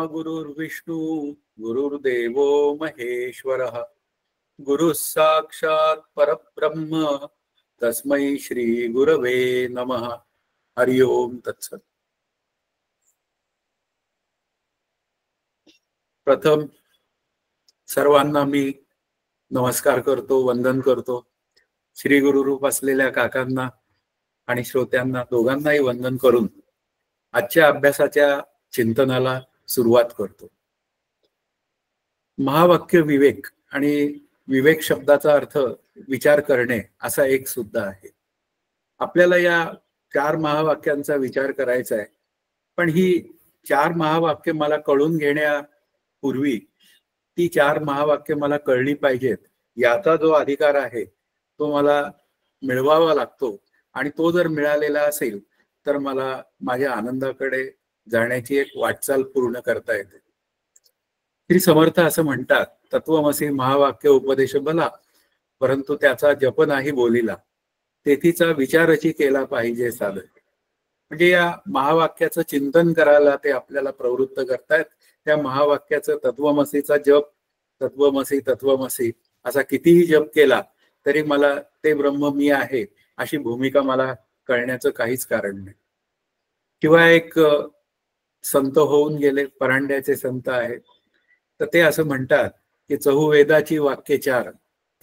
गुरुर्विष्णू गुरुर्देवो महेश्वरः गुरुः साक्षात् परब्रह्म तस्मै श्री गुरवे नमः. हरि ओम तत्सत. प्रथम सर्वांना मी नमस्कार करतो, वंदन करतो. श्री गुरुरूप असलेल्या काकांना आणि श्रोत्यांना दोघांनाही वंदन करून आजच्या अभ्यासाच्या चिंतनाला सुरुवात करतो. महावाक्य विवेक आणि विवेक शब्दाचा अर्थ विचार करणे असा एक सुद्धा आहे. आपल्याला या 4 महावाक्यांचा विचार करायचा आहे. पण ही 4 महावाक्य मला कळून घेण्यापूर्वी ती 4 महावाक्य मला कळली पाहिजेत याचा जो अधिकार आहे तो मला मिळवावा लागतो. आणि तो जर मिळालेला असेल तर मला माझ्या आनंदाकडे जाण्याची एक वाटचाल पूर्ण करता येते. श्री समर्थ असं म्हणतात, तत्वमसी महावाक्य उपदेश भला, परंतु त्याचा जप नाही बोलिला, तेथीचा विचारची केला पाहिजे साधक. म्हणजे या महावाक्याचं चिंतन करायला ते आपल्याला प्रवृत्त करतायत. त्या महावाक्याचं तत्वमसीचा जप, तत्वमसी तत्वमसी असा कितीही जप केला तरी मला ते ब्रह्म मी आहे अशी भूमिका मला कळण्याचं काहीच कारण नाही. शिवाय एक संत होऊन गेले, परांड्याचे संत आहेत, तर ते असं म्हणतात की चहुवेदाची वाक्य 4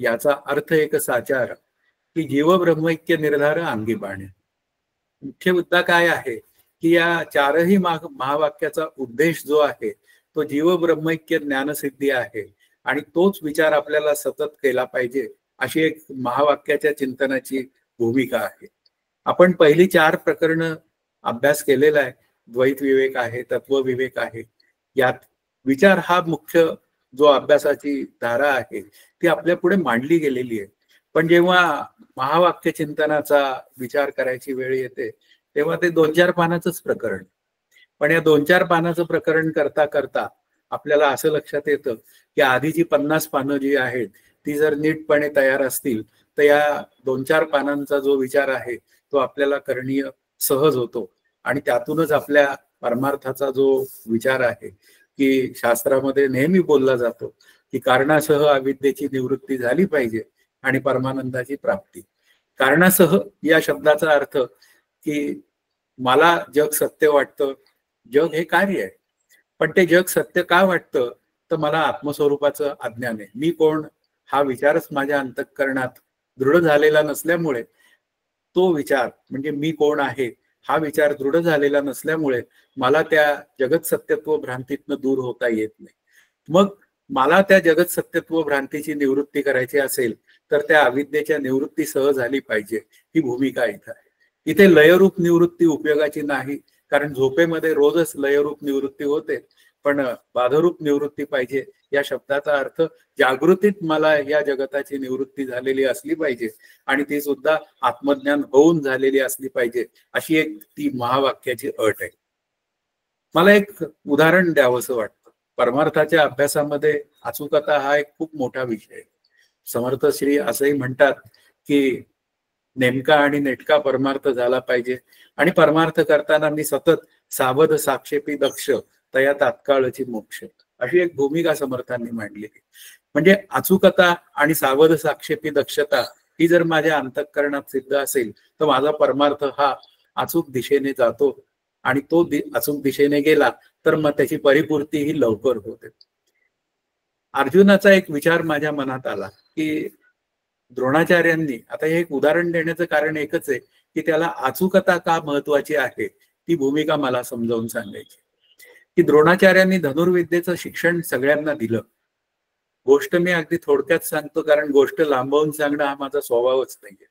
याचा अर्थ एक साचार की जीव ब्रह्मैक्य निर्धार अंगी पाहणे. मुख्य मुद्दा काय आहे की या 4ही महावाक्याचा उद्देश जो आहे तो जीव ब्रह्मैक्य ज्ञानसिद्धी आहे आणि तोच विचार आपल्याला सतत केला पाहिजे अशी एक महावाक्याच्या चिंतनाची भूमिका आहे. आपण पहिली 4 प्रकरणं अभ्यास केलेला आहे. द्वैत विवेक आहे, तत्व विवेक आहे. यात विचार हा मुख्य जो अभ्यासाची धारा आहे ती आपल्या पुढे मांडली गेलेली आहे. पण जेव्हा महावाक्य चिंतनाचा विचार करायची वेळ येते तेव्हा ते 2-4 पानाचंच प्रकरण. पण या 2-4 पानाचं प्रकरण करता करता आपल्याला असं लक्षात येतं की आधीची 50 पानं जी आहेत ती जर नीटपणे तयार असतील तर या 2-4 पानांचा जो विचार आहे तो आपल्याला करणीय सहज होतो. आणि त्यातूनच आपल्या परमार्थाचा जो विचार आहे की शास्त्रामध्ये नेहमी बोलला जातो की कारणासह अविद्येची निवृत्ती झाली पाहिजे आणि परमानंदाची प्राप्ती. कारणासह या शब्दाचा अर्थ की मला जग सत्य वाटतं, जग हे कार्य आहे, पण ते जग सत्य का वाटतं तर मला आत्मस्वरूपाचं अज्ञान आहे. मी कोण हा विचारच माझ्या अंतःकरणात दृढ झालेला नसल्यामुळे तो विचार म्हणजे मी कोण आहे हा विचार दृढ झालेला नसल्यामुळे मला त्या जगत सत्यत्व भ्रांतीतनं दूर होता येत नाही. मग मला त्या जगत सत्यत्व भ्रांतीची निवृत्ती करायची असेल तर त्या अविद्येच्या निवृत्तीसह झाली पाहिजे ही भूमिका इथं आहे. इथे लयरूप निवृत्ती उपयोगाची नाही, कारण झोपेमध्ये रोजच लयरूप निवृत्ती होते. पण बाधरूप निवृत्ती पाहिजे या शब्दाचा अर्थ जागृतीत मला या जगताची निवृत्ती झालेली असली पाहिजे आणि ती सुद्धा आत्मज्ञान होऊन झालेली असली पाहिजे अशी एक ती महावाक्याची अट आहे. मला एक उदाहरण द्यावंसं वाटतं. परमार्थाच्या अभ्यासामध्ये अचूकता हा एक खूप मोठा विषय आहे. समर्थ श्री असंही म्हणतात की नेमका आणि नेटका परमार्थ झाला पाहिजे आणि परमार्थ करताना मी सतत सावध साक्षेपी दक्ष तया तात्काळची मोक्ष अशी एक भूमिका समर्थांनी मांडली. म्हणजे अचूकता आणि सावध साक्षेपी दक्षता ही जर माझ्या अंतःकरणात सिद्ध असेल तर माझा परमार्थ हा अचूक दिशेने जातो आणि तो अचूक दिशेने गेला तर मग त्याची परिपूर्ती ही लवकर होते. अर्जुनाचा एक विचार माझ्या मनात आला की द्रोणाचार्यांनी, आता हे एक उदाहरण देण्याचं कारण एकच आहे की त्याला अचूकता का महत्वाची आहे ती भूमिका मला समजावून सांगायची. की द्रोणाचार्यांनी धनुर्विद्येचं शिक्षण सगळ्यांना दिलं. गोष्ट मी अगदी थोडक्यात सांगतो कारण गोष्ट लांबवून सांगणं हा माझा स्वभावच नाहीये.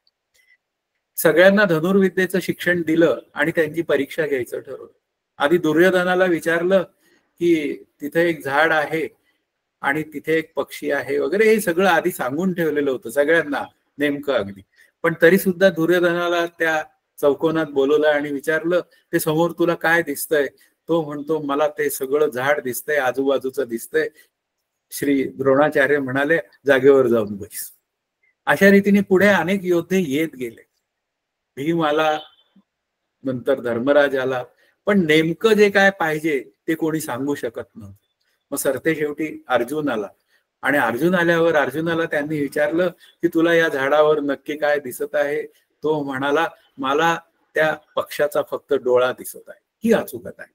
सगळ्यांना धनुर्विद्येचं शिक्षण दिलं आणि त्यांची परीक्षा घ्यायचं ठरवलं. आधी दुर्योधनाला विचारलं की तिथे एक झाड आहे आणि तिथे एक पक्षी आहे वगैरे, हे सगळं आधी सांगून ठेवलेलं होतं सगळ्यांना नेमकं अगदी. पण तरी सुद्धा दुर्योधनाला त्या चौकोनात बोलवलं आणि विचारलं ते समोर तुला काय दिसतंय. तो म्हणतो मला ते सगळं झाड दिसतंय, आजूबाजूचं दिसतंय. श्री द्रोणाचार्य म्हणाले जागेवर जाऊन बस. अशा रीतीने पुढे अनेक योद्धे येत गेले. भीम आला, नंतर धर्मराज आला, पण नेमकं जे काय पाहिजे ते कोणी सांगू शकत नव्हतं. मग सरते शेवटी अर्जुन आला आणि अर्जुन आल्यावर अर्जुनाला त्यांनी विचारलं की तुला या झाडावर नक्की काय दिसत आहे? तो म्हणाला मला त्या पक्षाचा फक्त डोळा दिसत आहे. ही अचूकता आहे.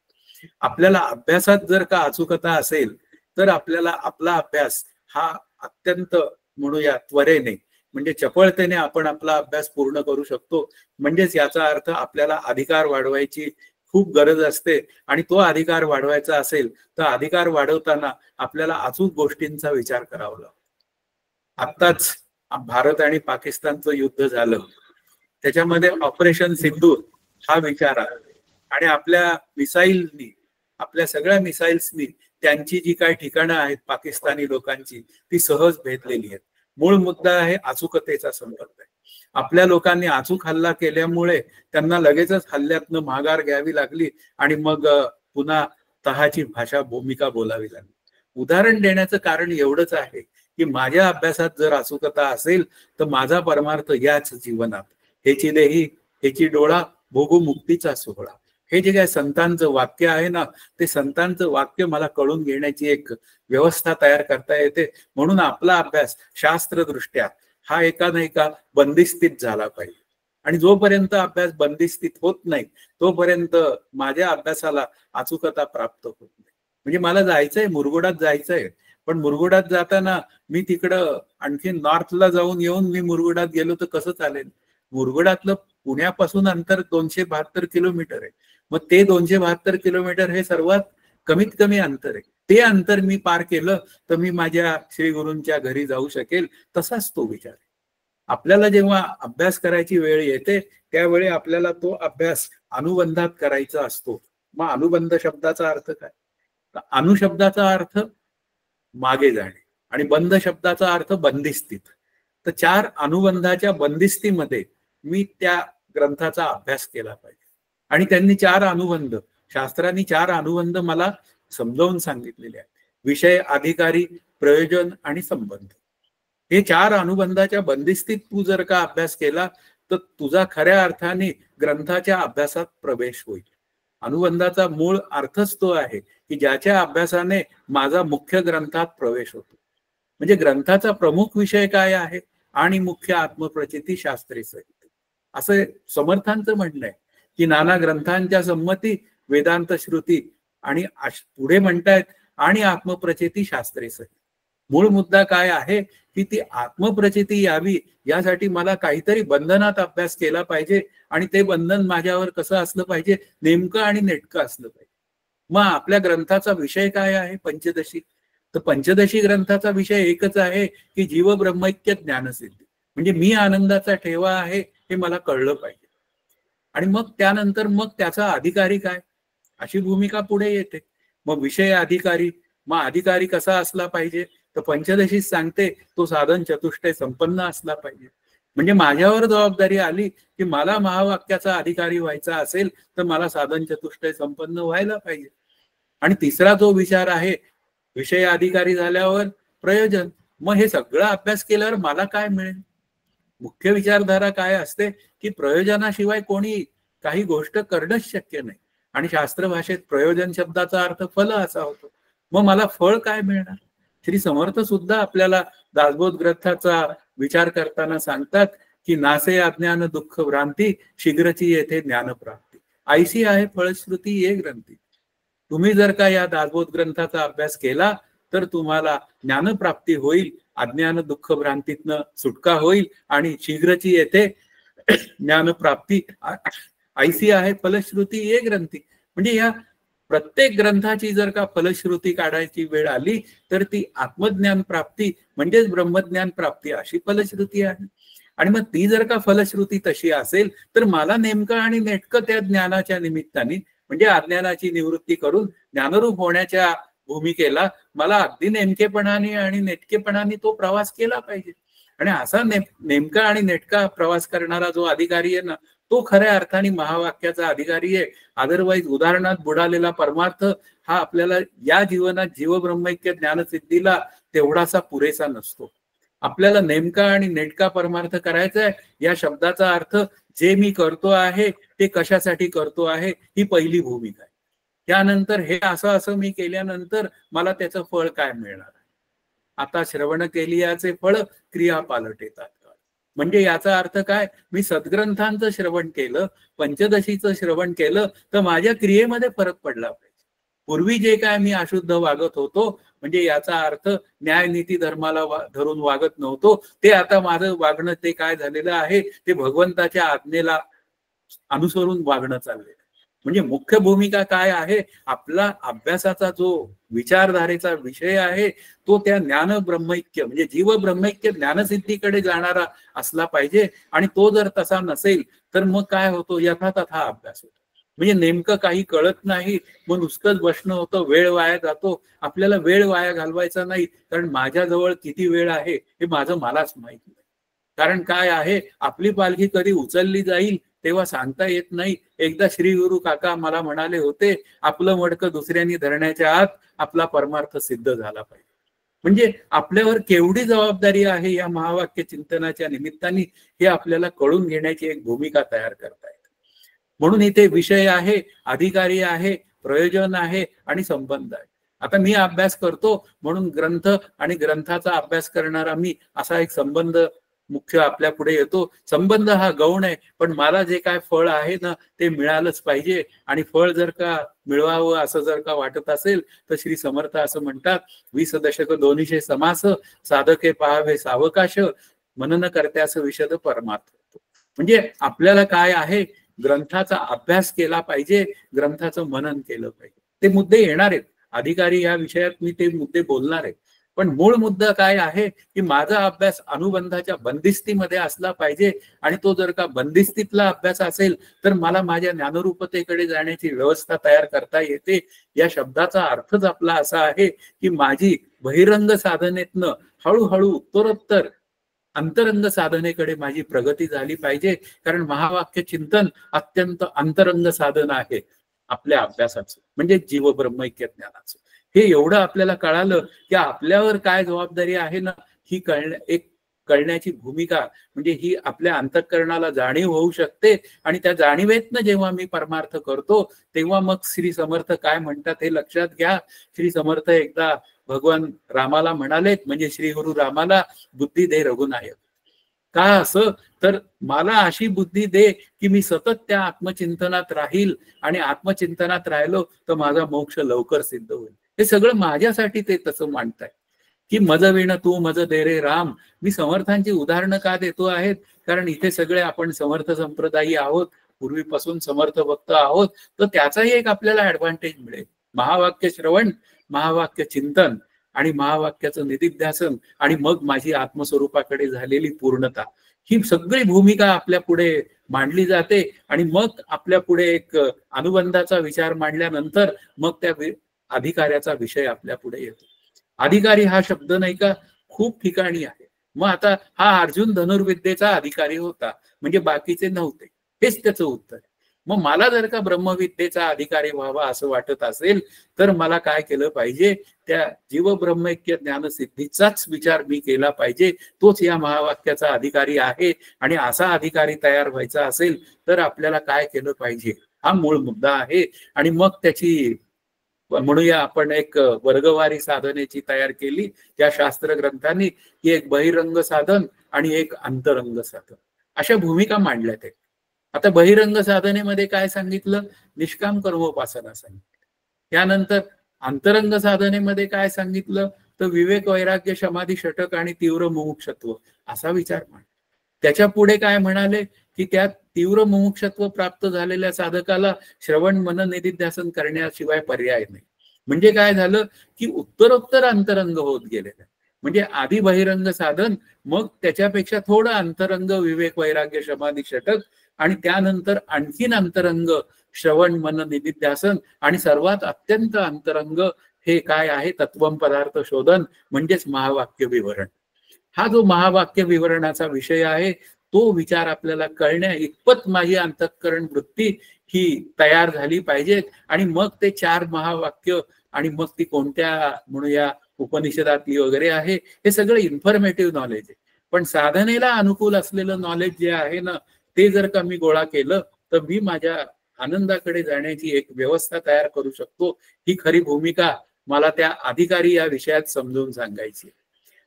आपल्याला अभ्यासात जर का अचूकता असेल तर आपल्याला आपला अभ्यास हा अत्यंत म्हणूया त्वरेने म्हणजे चपळतेने आपण आपला अभ्यास पूर्ण करू शकतो. म्हणजेच याचा अर्थ आपल्याला अधिकार वाढवायची खूप गरज असते आणि तो अधिकार वाढवायचा असेल तर अधिकार वाढवताना आपल्याला अचूक गोष्टींचा विचार करावा लागतो. आत्ताच भारत आणि पाकिस्तानचं युद्ध झालं, त्याच्यामध्ये ऑपरेशन सिंधूर हा विचार आला आणि आपल्या मिसाईलनी आपल्या सगळ्या मिसाईल्सनी त्यांची जी काही ठिकाणं आहेत पाकिस्तानी लोकांची ती सहज भेदलेली आहेत. मूळ मुद्दा आहे अचूकतेचा संबंध आहे. आपल्या लोकांनी अचूक हल्ला केल्यामुळे त्यांना लगेचच हल्ल्यातनं माघार घ्यावी लागली आणि मग पुन्हा तहाची भाषा भूमिका बोलावी लागली. उदाहरण देण्याचं कारण एवढंच आहे की माझ्या अभ्यासात जर अचूकता असेल तर माझा परमार्थ याच जीवनात हेची देही हेची डोळा भोगू मुक्तीचा सोहळा हे जे काय संतांचं वाक्य आहे ना ते संतांचं वाक्य मला कळून घेण्याची एक व्यवस्था तयार करता येते. म्हणून आपला अभ्यास शास्त्रदृष्ट्या हा एका नाही का बंदिस्तीत झाला पाहिजे आणि जोपर्यंत अभ्यास बंदिस्तीत होत नाही तोपर्यंत माझ्या अभ्यासाला अचूकता प्राप्त होत नाही. म्हणजे मला जायचंय मुरगुडात जायचंय पण मुरगुडात जाताना मी तिकडं आणखी नॉर्थला जाऊन येऊन मी मुरगुडात गेलो तर कसं चालेल? मुरगुडातलं पुण्यापासून अंतर 272 किलोमीटर आहे. मग ते 272 किलोमीटर हे सर्वात कमीत कमी अंतर आहे. ते अंतर मी पार केलं तर मी माझ्या श्री गुरूंच्या घरी जाऊ शकेल. तसाच तो विचार आहे. आपल्याला जेव्हा अभ्यास करायची वेळ येते त्यावेळी आपल्याला तो अभ्यास अनुबंधात करायचा असतो. मग अनुबंध शब्दाचा अर्थ काय? अनुशब्दाचा अर्थ मागे जाणे आणि बंध शब्दाचा अर्थ बंदिस्तीत. तर 4 अनुबंधाच्या बंदिस्तीमध्ये मी त्या ग्रंथाचा अभ्यास केला पाहिजे आणि त्यांनी 4 अनुबंध शास्त्रांनी 4 अनुबंध मला समजावून सांगितलेले आहेत. विषय, अधिकारी, प्रयोजन आणि संबंध. हे 4 अनुबंधाच्या बंदिस्तीत तू जर का अभ्यास केला तर तुझा खऱ्या अर्थाने ग्रंथाच्या अभ्यासात प्रवेश होईल. अनुबंधाचा मूळ अर्थच तो आहे की ज्याच्या अभ्यासाने माझा मुख्य ग्रंथात प्रवेश होतो. म्हणजे ग्रंथाचा प्रमुख विषय काय आहे आणि मुख्य आत्मप्रचिती शास्त्रे सहित असं समर्थांचं म्हणणं आहे की नाना ग्रंथांच्या संमती वेदांत श्रुती आणि पुढे म्हणतायत आणि आत्मप्रचिती शास्त्रे सहित. मूळ मुद्दा काय आहे की ती आत्मप्रचिती यावी यासाठी मला काहीतरी बंधनात अभ्यास केला पाहिजे आणि ते बंधन माझ्यावर कसं असलं पाहिजे? नेमकं आणि नेटकं असलं पाहिजे. मग आपल्या ग्रंथाचा विषय काय आहे? पंचदशी. तर पंचदशी ग्रंथाचा विषय एकच आहे की जीव ब्रह्मैक्य ज्ञानसिद्धी. म्हणजे मी आनंदाचा ठेवा आहे हे मला कळलं पाहिजे आणि मग त्यानंतर मग त्याचा अधिकारी काय अशी भूमिका पुढे येते. मग विषय अधिकारी. मग अधिकारी कसा असला पाहिजे? तर पंचदशी सांगते तो साधन चतुष्टय संपन्न असला पाहिजे. म्हणजे माझ्यावर जबाबदारी आली की मला महावाक्याचा अधिकारी व्हायचा असेल तर मला साधन चतुष्टय संपन्न व्हायला पाहिजे. आणि तिसरा जो विचार आहे विषय अधिकारी झाल्यावर प्रयोजन. मग हे सगळं अभ्यास केल्यावर मला काय मिळेल? मुख्य विचारधारा काय असते की प्रयोजनाशिवाय कोणी काही गोष्ट करणंच शक्य नाही आणि शास्त्र भाषेत प्रयोजन शब्दाचा अर्थ फल असा होतो. मग मला फळ काय मिळणार? श्री समर्थ सुद्धा आपल्याला दासबोध ग्रंथाचा विचार करताना सांगतात की नासे अज्ञान दुःख भ्रांती शीघ्रची येथे ज्ञानप्राप्ती ऐशी आहे फळश्रुती ये ग्रंथी. तुम्ही जर का या दासबोध ग्रंथाचा अभ्यास केला तर तुम्हाला ज्ञानप्राप्ती होईल, अज्ञान दुःख भ्रांतीतनं सुटका होईल आणि शीघ्रची येथे ज्ञानप्राप्ती ऐशी आहे फलश्रुती ये ग्रंथी. म्हणजे या प्रत्येक ग्रंथाची जर का फलश्रुती काढायची वेळ आली तर ती आत्मज्ञान प्राप्ती म्हणजेच ब्रह्मज्ञान प्राप्ती अशी फलश्रुती आहे. आणि मग ती जर का फलश्रुती तशी असेल तर मला नेमकं आणि नेटकं त्या ज्ञानाच्या निमित्ताने म्हणजे अज्ञानाची निवृत्ती करून ज्ञानरूप होण्याच्या भूमिकेला मला अगदी नेमकेपणाने आणि नेटकेपणाने तो प्रवास केला पाहिजे. आणि असा नेमका आणि नेटका प्रवास करणारा जो अधिकारी आहे ना तो खऱ्या अर्थाने महावाक्याचा अधिकारी आहे. अदरवाईज उदाहरणात बुडालेला परमार्थ हा आपल्याला या जीवनात जीवब्रह्मैक्य ज्ञानसिद्धीला तेवढासा पुरेसा नसतो. आपल्याला नेमका आणि नेटका परमार्थ करायचा आहे. या शब्दाचा अर्थ जे मी करतो आहे ते कशासाठी करतो आहे ही पहिली भूमिका आहे. त्यानंतर हे असं असं मी केल्यानंतर मला त्याचं फळ काय मिळणार. आता श्रवण केलियाचे फळ क्रिया पालट येतात. म्हणजे याचा अर्थ काय, मी सद्ग्रंथांचं श्रवण केलं, पंचदशीचं श्रवण केलं, तर माझ्या क्रियेमध्ये फरक पडला पाहिजे. पूर्वी जे काय मी अशुद्ध वागत होतो, म्हणजे याचा अर्थ न्याय नीती धर्माला धरून वागत नव्हतो, ते आता माझं वागणं ते काय झालेलं आहे, ते भगवंताच्या आज्ञेला अनुसरून वागणं चाललंय. म्हणजे मुख्य भूमिका काय आहे, आपला अभ्यासाचा जो विचारधारेचा विषय आहे तो त्या ज्ञान ब्रह्मैक्य म्हणजे जीव ब्रह्मैक्य ज्ञानसिद्धीकडे जाणारा असला पाहिजे. आणि तो जर तसा नसेल तर मग काय होतो, यथातथा अभ्यास होतो. म्हणजे नेमकं काही कळत नाही, मग नुसतंच बसणं होतं, वेळ वाया जातो. आपल्याला वेळ वाया घालवायचा नाही, कारण माझ्याजवळ किती वेळ आहे हे माझं मलाच माहित नाही. कारण काय आहे, आपली पालखी कधी उचलली जाईल तेव्हा सांगता येत नाही. एकदा श्री गुरु काका मला म्हणाले होते, आपलं मडकं दुसऱ्यांनी धरण्याच्या आत आपला परमार्थ सिद्ध झाला पाहिजे. म्हणजे आपल्यावर केवढी जबाबदारी आहे या महावाक्य चिंतनाच्या निमित्ताने हे आपल्याला कळून घेण्याची एक भूमिका तयार करता येते. म्हणून इथे विषय आहे, अधिकारी आहे, प्रयोजन आहे आणि संबंध आहे. आता मी अभ्यास करतो म्हणून ग्रंथ आणि ग्रंथाचा अभ्यास करणारा मी असा एक संबंध मुख्य आपल्या पुढे येतो. संबंध हा गौण आहे, पण मला जे काय फळ आहे ना ते मिळालंच पाहिजे. आणि फळ जर का मिळवावं असं जर का वाटत असेल तर श्री समर्थ असं म्हणतात, 20 दशक 200 समास, साधके पाहावे सावकाश, मनन करत्यास विशद परमार्थ. म्हणजे आपल्याला काय आहे, ग्रंथाचा अभ्यास केला पाहिजे, ग्रंथाचं मनन केलं पाहिजे. ते मुद्दे येणार आहेत, अधिकारी या विषयात मी ते मुद्दे बोलणार आहे. पण मूळ मुद्दा काय आहे की माझा अभ्यास अनुबंधाच्या बंदिस्तीमध्ये असला पाहिजे. आणि तो जर का बंदिस्तीतला अभ्यास असेल तर मला माझ्या ज्ञानरूपतेकडे जाण्याची व्यवस्था तयार करता येते. या शब्दाचा अर्थच आपला असा आहे की माझी बहिरंग साधनेतनं हळूहळू उत्तरोत्तर अंतरंग साधनेकडे माझी प्रगती झाली पाहिजे. कारण महावाक्य चिंतन अत्यंत अंतरंग साधन आहे आपल्या अभ्यासाचं, म्हणजे जीव ब्रह्मैक्य ज्ञानाचं. हे एवढं आपल्याला कळालं की आपल्यावर काय जबाबदारी आहे ना, ही कळण्याची भूमिका म्हणजे ही आपल्या अंतःकरणाला जाणीव होऊ शकते. आणि त्या जाणीवेतनं जेव्हा मी परमार्थ करतो तेव्हा मग श्री समर्थ काय म्हणतात हे लक्षात घ्या. श्री समर्थ एकदा भगवान रामाला म्हणालेत, म्हणजे श्री गुरु रामाला, बुद्धी दे रघुनायक. का असं, तर मला अशी बुद्धी दे की मी सतत त्या आत्मचिंतनात राहील, आणि आत्मचिंतनात राहिलो तर माझा मोक्ष लवकर सिद्ध होईल. हे सगळं माझ्यासाठी ते तसं मांडताय की मज विण तू मज दे रे राम. मी समर्थांची उदाहरणं का देतो आहेत, कारण इथे सगळे आपण समर्थ संप्रदायी आहोत, पूर्वीपासून समर्थ भक्त आहोत, तर त्याचाही एक आपल्याला ऍडव्हान्टेज मिळेल. महावाक्य श्रवण, महावाक्य चिंतन आणि महावाक्याचं निधिध्यासन, आणि मग माझी आत्मस्वरूपाकडे झालेली पूर्णता, ही सगळी भूमिका आपल्या पुढे मांडली जाते. आणि मग आपल्या पुढे एक अनुबंधाचा विचार मांडल्यानंतर मग त्या अधिकाऱ्याचा विषय आपल्या पुढे येतो. अधिकारी हा शब्द नाही का खूप ठिकाणी आहे. मग आता हा अर्जुन धनुर्विद्येचा अधिकारी होता, म्हणजे बाकीचे नव्हते, हेच त्याचं उत्तर. मग मला जर का ब्रह्मविद्येचा अधिकारी व्हावा असं वाटत असेल तर मला काय केलं पाहिजे, त्या जीव ब्रह्मैक्य ज्ञानसिद्धीचाच विचार मी केला पाहिजे. तोच या महावाक्याचा अधिकारी आहे. आणि असा अधिकारी तयार व्हायचा असेल तर आपल्याला काय केलं पाहिजे, हा मूळ मुद्दा आहे. आणि मग त्याची म्हणूया आपण एक वर्गवारी साधनेची तयार केली त्या शास्त्र ग्रंथांनी, की एक बहिरंग साधन आणि एक अंतरंग साधन, अशा भूमिका मांडल्यात आहेत. आता बहिरंग साधनेमध्ये काय सांगितलं, निष्काम कर्मोपासना सांगितलं. त्यानंतर अंतरंग साधनेमध्ये काय सांगितलं, तर विवेक वैराग्य समाधी षटक आणि तीव्र मुमुक्षत्व असा विचार मांडला. त्याच्या पुढे काय म्हणाले की त्या तीव्र मुमुक्षत्व प्राप्त झालेल्या साधकाला श्रवण मनन निधिध्यासन करण्याशिवाय पर्याय नाही. म्हणजे काय झालं की उत्तरोत्तर अंतरंग होत गेलेलं. म्हणजे आधी बहिरंग साधन, मग त्याच्यापेक्षा थोडं अंतरंग विवेक वैराग्य समाधी षटक, आणि त्यानंतर आणखीन अंतरंग श्रवण मनन निधिध्यासन, आणि सर्वात अत्यंत अंतरंग हे काय आहे, तत्वम पदार्थ शोधन, म्हणजेच महावाक्य विवरण. हा जो महावाक्य विवरणाचा विषय आहे तो विचार आपल्याला कळण्या इतपत माझी अंतःकरण वृत्ती ही तयार झाली पाहिजे. आणि मग ते 4 महावाक्य, आणि मग ती कोणत्या म्हणूया उपनिषदातली वगैरे आहे, हे सगळं इन्फॉर्मेटिव्ह नॉलेज आहे. पण साधनेला अनुकूल असलेलं नॉलेज जे आहे ना, ते जर का मी गोळा केलं तर मी माझ्या आनंदाकडे जाण्याची एक व्यवस्था तयार करू शकतो, ही खरी भूमिका मला त्या अधिकारी या विषयात समजून सांगायची.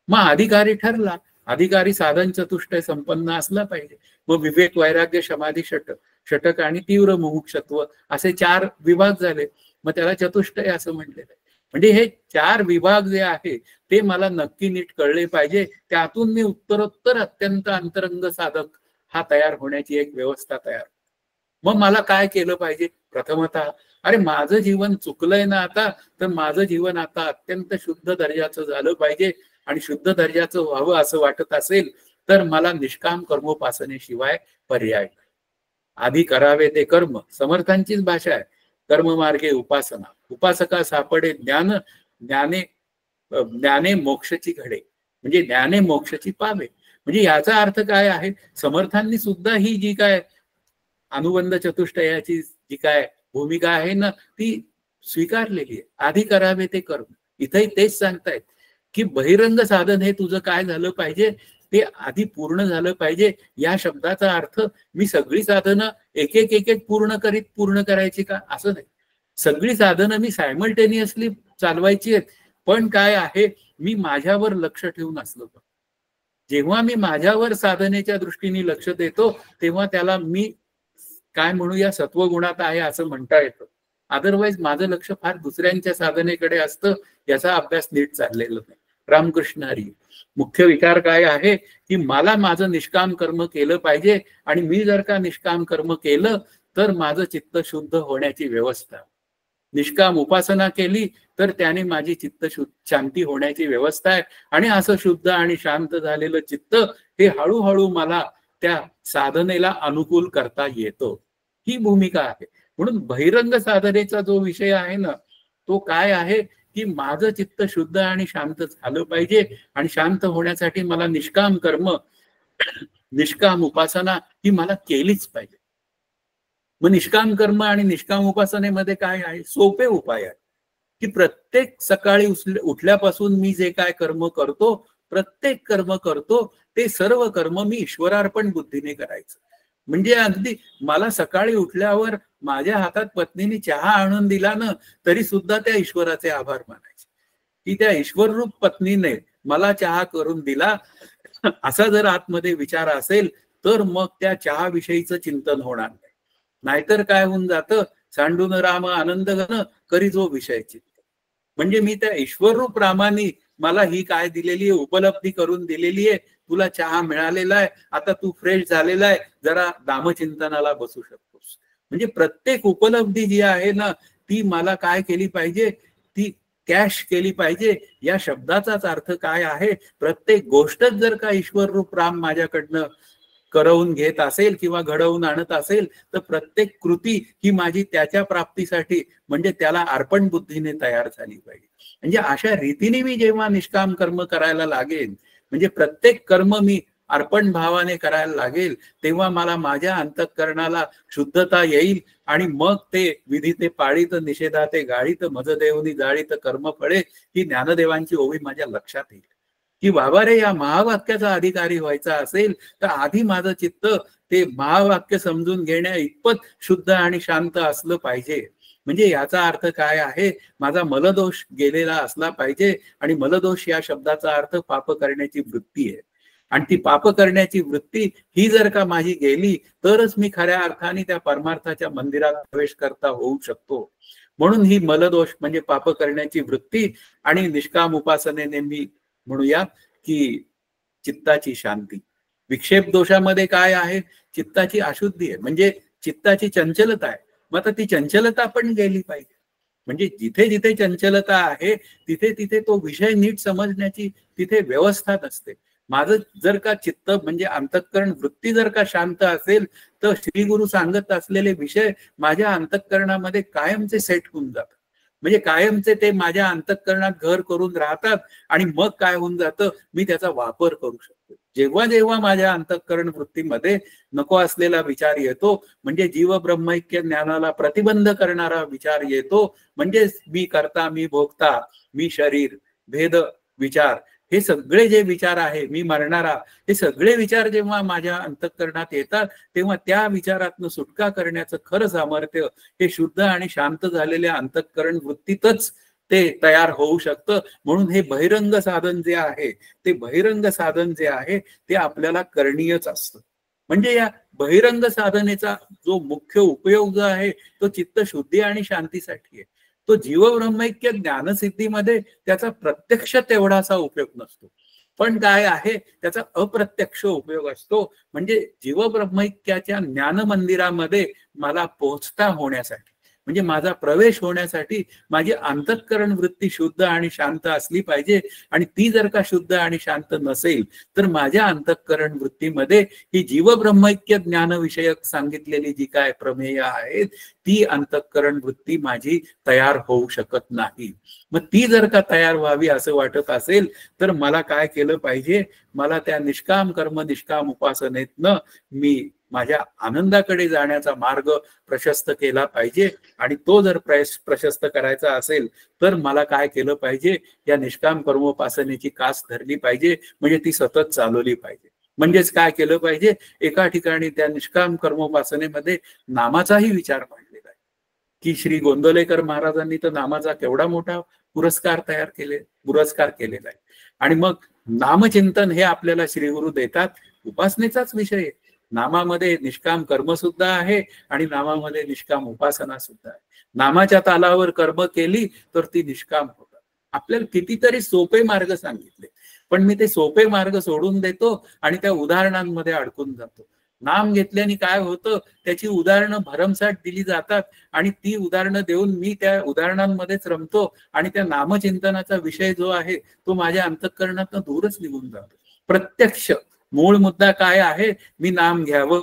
मग अधिकारी ठरला, अधिकारी साधन चतुष्टय संपन्न असला पाहिजे. मग विवेक, वैराग्य, समाधी, षटक आणि तीव्र मुमुक्षत्व असे 4 विभाग झाले. मग त्याला चतुष्टय असं म्हटलेलं आहे. म्हणजे हे 4 विभाग जे आहे ते मला नक्की नीट कळले पाहिजे. त्यातून मी उत्तरोत्तर अत्यंत अंतरंग साधक हा तयार होण्याची एक व्यवस्था तयार. मग मला काय केलं पाहिजे? प्रथमतः अरे माझं जीवन चुकलंय ना आता, तर माझं जीवन आता अत्यंत शुद्ध दर्जाचं झालं पाहिजे. आणि शुद्ध दर्जाचं व्हावं असं वाटत असेल तर मला निष्काम कर्मोपासनेशिवाय पर्याय नाही. आधी करावे ते कर्म, समर्थांचीच भाषा आहे. कर्ममार्गे उपासना, उपासका सापडे ज्ञान, ज्ञाने मोक्षची घडे. म्हणजे ज्ञाने मोक्षची पावे. म्हणजे याचा अर्थ काय आहे? समर्थांनी सुद्धा ही जी काय अनुबंध चतुष्टयाची जी काय भूमिका आहे ना ती स्वीकारलेली आहे. आधी करावे ते कर्म. इथेही तेच सांगतायत की बहिरंग साधन हे तुझं काय झालं पाहिजे, ते आधी पूर्ण झालं पाहिजे. या शब्दाचा अर्थ मी सगळी साधनं एक एक पूर्ण करायची का असं नाही. सगळी साधनं मी सायमल्टेनियसली चालवायची आहेत. पण काय आहे, मी माझ्यावर लक्ष ठेवून असलो पाहिजे. जेव्हा मी माझ्यावर साधनेच्या दृष्टीने लक्ष देतो तेव्हा त्याला मी काय म्हणूया सत्वगुणात आहे असं म्हणता येतं. अदरवाईज माझं लक्ष फार दुसऱ्यांच्या साधनेकडे असतं. याचा अभ्यास नीट चाललेला नाही. रामकृष्ण हरी. मुख्य विचार काय आहे की मला माझं निष्काम कर्म केलं पाहिजे. आणि मी जर का निष्काम कर्म केलं तर माझं चित्त शुद्ध होण्याची व्यवस्था. निष्काम उपासना केली तर त्याने माझी चित्त शांती होण्याची व्यवस्था आहे. आणि असं शुद्ध आणि शांत झालेलं चित्त हे हळूहळू मला त्या साधनेला अनुकूल करता येतं. ही भूमिका आहे. म्हणून बहिरंग साधनेचा जो विषय आहे ना तो काय आहे की माझं चित्त शुद्ध आणि शांत झालं पाहिजे. आणि शांत होण्यासाठी मला निष्काम कर्म, निष्काम उपासना ही मला केलीच पाहिजे. मग निष्काम कर्म आणि निष्काम उपासनेमध्ये काय आहे? सोपे उपाय आहे की प्रत्येक सकाळी उठल्यापासून मी जे काय कर्म करतो, प्रत्येक कर्म करतो ते सर्व कर्म मी ईश्वरार्पण बुद्धीने करायचं. म्हणजे अगदी मला सकाळी उठल्यावर माझ्या हातात पत्नीने चहा आणून दिला ना तरी सुद्धा त्या ईश्वराचे आभार मानायचे की त्या ईश्वररूप पत्नीने मला चहा करून दिला. असा जर आतमध्ये विचार असेल तर मग त्या चहा विषयीचं चिंतन होणार नाही. नाहीतर काय होऊन जातं, सांडून राम आनंद घन करी जो विषय चित्त. म्हणजे मी त्या ईश्वररूप रामानी मला ही काय दिलेली आहे, उपलब्धी करून दिलेली आहे. तुला चहा मिळालेला आहे, आता तू फ्रेश झालेला आहे, जरा नामचिंतनाला बसू शकतोस. म्हणजे प्रत्येक उपलब्धी जी आहे ना ती मला काय केली पाहिजे, ती कॅश केली पाहिजे. या शब्दाचाच अर्थ काय आहे, प्रत्येक गोष्टच जर का ईश्वररूप राम माझ्याकडनं करवून घेत असेल किंवा घडवून आणत असेल तर प्रत्येक कृती ही माझी त्याच्या प्राप्तीसाठी म्हणजे त्याला अर्पण बुद्धीने तयार झाली पाहिजे. म्हणजे अशा रीतीने मी जेव्हा निष्काम कर्म करायला लागेल, म्हणजे प्रत्येक कर्म मी अर्पण भावाने करायला लागेल, तेव्हा मला माझ्या अंतःकरणाला शुद्धता येईल. आणि मग ते विधिते पाळीत निषेधाते गाळीत मजदेवनी जाळीत कर्म फळे ही ज्ञानदेवांची ओवी माझ्या लक्षात येईल की बाबा रे या महावाक्याचा अधिकारी व्हायचा असेल तर आधी माझं चित्त ते महावाक्य समजून घेण्या इतपत शुद्ध आणि शांत असलं पाहिजे. म्हणजे याचा अर्थ काय आहे, माझा मलदोष गेलेला असला पाहिजे. आणि मलदोष या शब्दाचा अर्थ पाप करण्याची वृत्ती आहे. आणि ती पाप करण्याची वृत्ती ही जर का माझी गेली तरच मी खऱ्या अर्थाने त्या परमार्थाच्या मंदिरात प्रवेश करता होऊ शकतो. म्हणून ही मलदोष म्हणजे पाप करण्याची वृत्ती आणि निष्काम उपासनेने मी म्हणूया की चित्ताची शांती. विक्षेप दोषामध्ये काय आहे, चित्ताची अशुद्धी आहे, म्हणजे चित्ताची चंचलता आहे. मग आता ती चंचलता पण गेली पाहिजे. म्हणजे जिथे जिथे चंचलता आहे तिथे तिथे तो विषय नीट समजण्याची तिथे व्यवस्था नसते. माझं जर का चित्त म्हणजे अंतःकरण वृत्ती जर का शांत असेल तर श्री गुरु सांगत असलेले विषय माझ्या अंतःकरणामध्ये कायमचे सेट होऊन जातात. म्हणजे कायमचे ते माझ्या अंतःकरणात घर करून राहतात. आणि मग काय होऊन जातं, मी त्याचा वापर करू शकतो. जेव्हा जेव्हा माझ्या अंतःकरण वृत्तीमध्ये नको असलेला विचार येतो, म्हणजे जीव ब्रह्मैक्य ज्ञानाला प्रतिबंध करणारा विचार येतो, म्हणजे मी करता, मी भोगता, मी शरीर भेद विचार, हे सगळे जे विचार आहे, मी मरणारा, हे सगळे विचार जेव्हा माझ्या अंतःकरणात येतात तेव्हा त्या विचारातनं सुटका करण्याचं खरं सामर्थ्य हे शुद्ध आणि शांत झालेल्या अंतःकरण वृत्तीतच ते तयार होऊ शकतं. म्हणून हे बहिरंग साधन जे आहे, ते बहिरंग साधन जे आहे ते आपल्याला करणीयच असतं. म्हणजे या बहिरंग साधनेचा जो मुख्य उपयोग जो आहे तो चित्तशुद्धी आणि शांतीसाठी आहे. तो जीवब्रह्मैक्य ज्ञानसिद्धीमध्ये त्याचा प्रत्यक्ष तेवढासा उपयोग नसतो, पण काय आहे त्याचा अप्रत्यक्ष उपयोग असतो. म्हणजे जीवब्रह्मैक्याच्या ज्ञान मंदिरामध्ये मला पोहोचता होण्यासाठी, म्हणजे माझा प्रवेश होण्यासाठी माझी अंतःकरण वृत्ती शुद्ध आणि शांत असली पाहिजे. आणि ती जर का शुद्ध आणि शांत नसेल तर माझ्या अंतःकरण वृत्तीमध्ये ही जीवब्रह्मैक्य ज्ञान विषयक सांगितलेली जी काय प्रमेय आहेत ती अंतःकरण वृत्ती माझी तयार होऊ शकत नाही. मग ती जर का तयार व्हावी असं वाटत असेल तर मला काय केलं पाहिजे, मला त्या निष्काम कर्म निष्काम उपासनेतनं मी माझ्या आनंदाकडे जाण्याचा मार्ग प्रशस्त केला पाहिजे. आणि तो जर प्रशस्त करायचा असेल तर मला काय केलं पाहिजे, या निष्काम कर्मोपासनेची कास धरली पाहिजे, म्हणजे ती सतत चालवली पाहिजे. म्हणजेच काय केलं पाहिजे, एका ठिकाणी त्या निष्काम कर्मोपासनेमध्ये नामाचाही विचार मांडलेला आहे की श्री गोंदवलेकर महाराजांनी तर नामाचा केवढा मोठा पुरस्कार केलेला आहे. आणि मग नामचिंतन हे आपल्याला श्रीगुरु देतात, उपासनेचाच विषय आहे. नामामध्ये निष्काम कर्म सुद्धा आहे आणि नामामध्ये निष्काम उपासना सुद्धा आहे. नामाच्या तालावर कर्म केली तर ती निष्काम होतात. आपल्याला कितीतरी सोपे मार्ग सांगितले, पण मी ते सोपे मार्ग सोडून देतो आणि त्या उदाहरणांमध्ये अडकून जातो. नाम घेतल्याने काय होतं, त्याची उदाहरणं भरमसाठ दिली जातात आणि ती उदाहरणं देऊन मी त्या उदाहरणांमध्येच रमतो आणि त्या नामचिंतनाचा विषय जो आहे तो माझ्या अंतःकरणातून दूरच निघून जातो. प्रत्यक्ष मूळ मुद्दा काय आहे, मी नाम घ्यावं,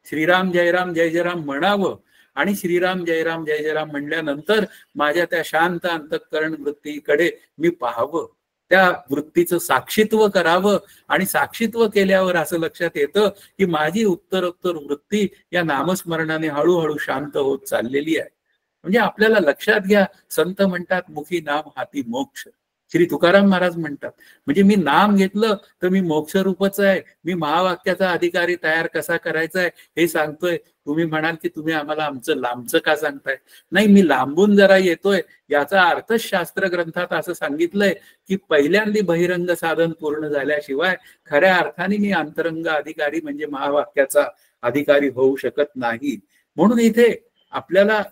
श्रीराम जय राम म्हणावं आणि श्रीराम जय राम म्हणल्यानंतर माझ्या त्या शांत अंतःकरण वृत्तीकडे मी पाहावं, त्या वृत्तीचं साक्षीत्व करावं. आणि साक्षीत्व केल्यावर असं लक्षात येतं की माझी उत्तरोत्तर वृत्ती या नामस्मरणाने हळूहळू शांत होत चाललेली आहे. म्हणजे आपल्याला लक्षात घ्या, संत म्हणतात मुखी नाम हाती मोक्ष. श्री तुकाराम महाराज म्हणतात, म्हणजे मी नाम घेतलं तर मी मोक्षरूपच आहे. मी महावाक्याचा अधिकारी तयार कसा करायचा आहे हे सांगतोय. तुम्ही म्हणाल की तुम्ही आम्हाला आमचं लांबचं का सांगताय. नाही, मी लांबून जरा येतोय याचा अर्थच शास्त्र ग्रंथात असं सांगितलंय की पहिल्यांदा बहिरंग साधन पूर्ण झाल्याशिवाय खऱ्या अर्थाने मी अंतरंग अधिकारी म्हणजे महावाक्याचा अधिकारी होऊ शकत नाही. म्हणून इथे आपल्याला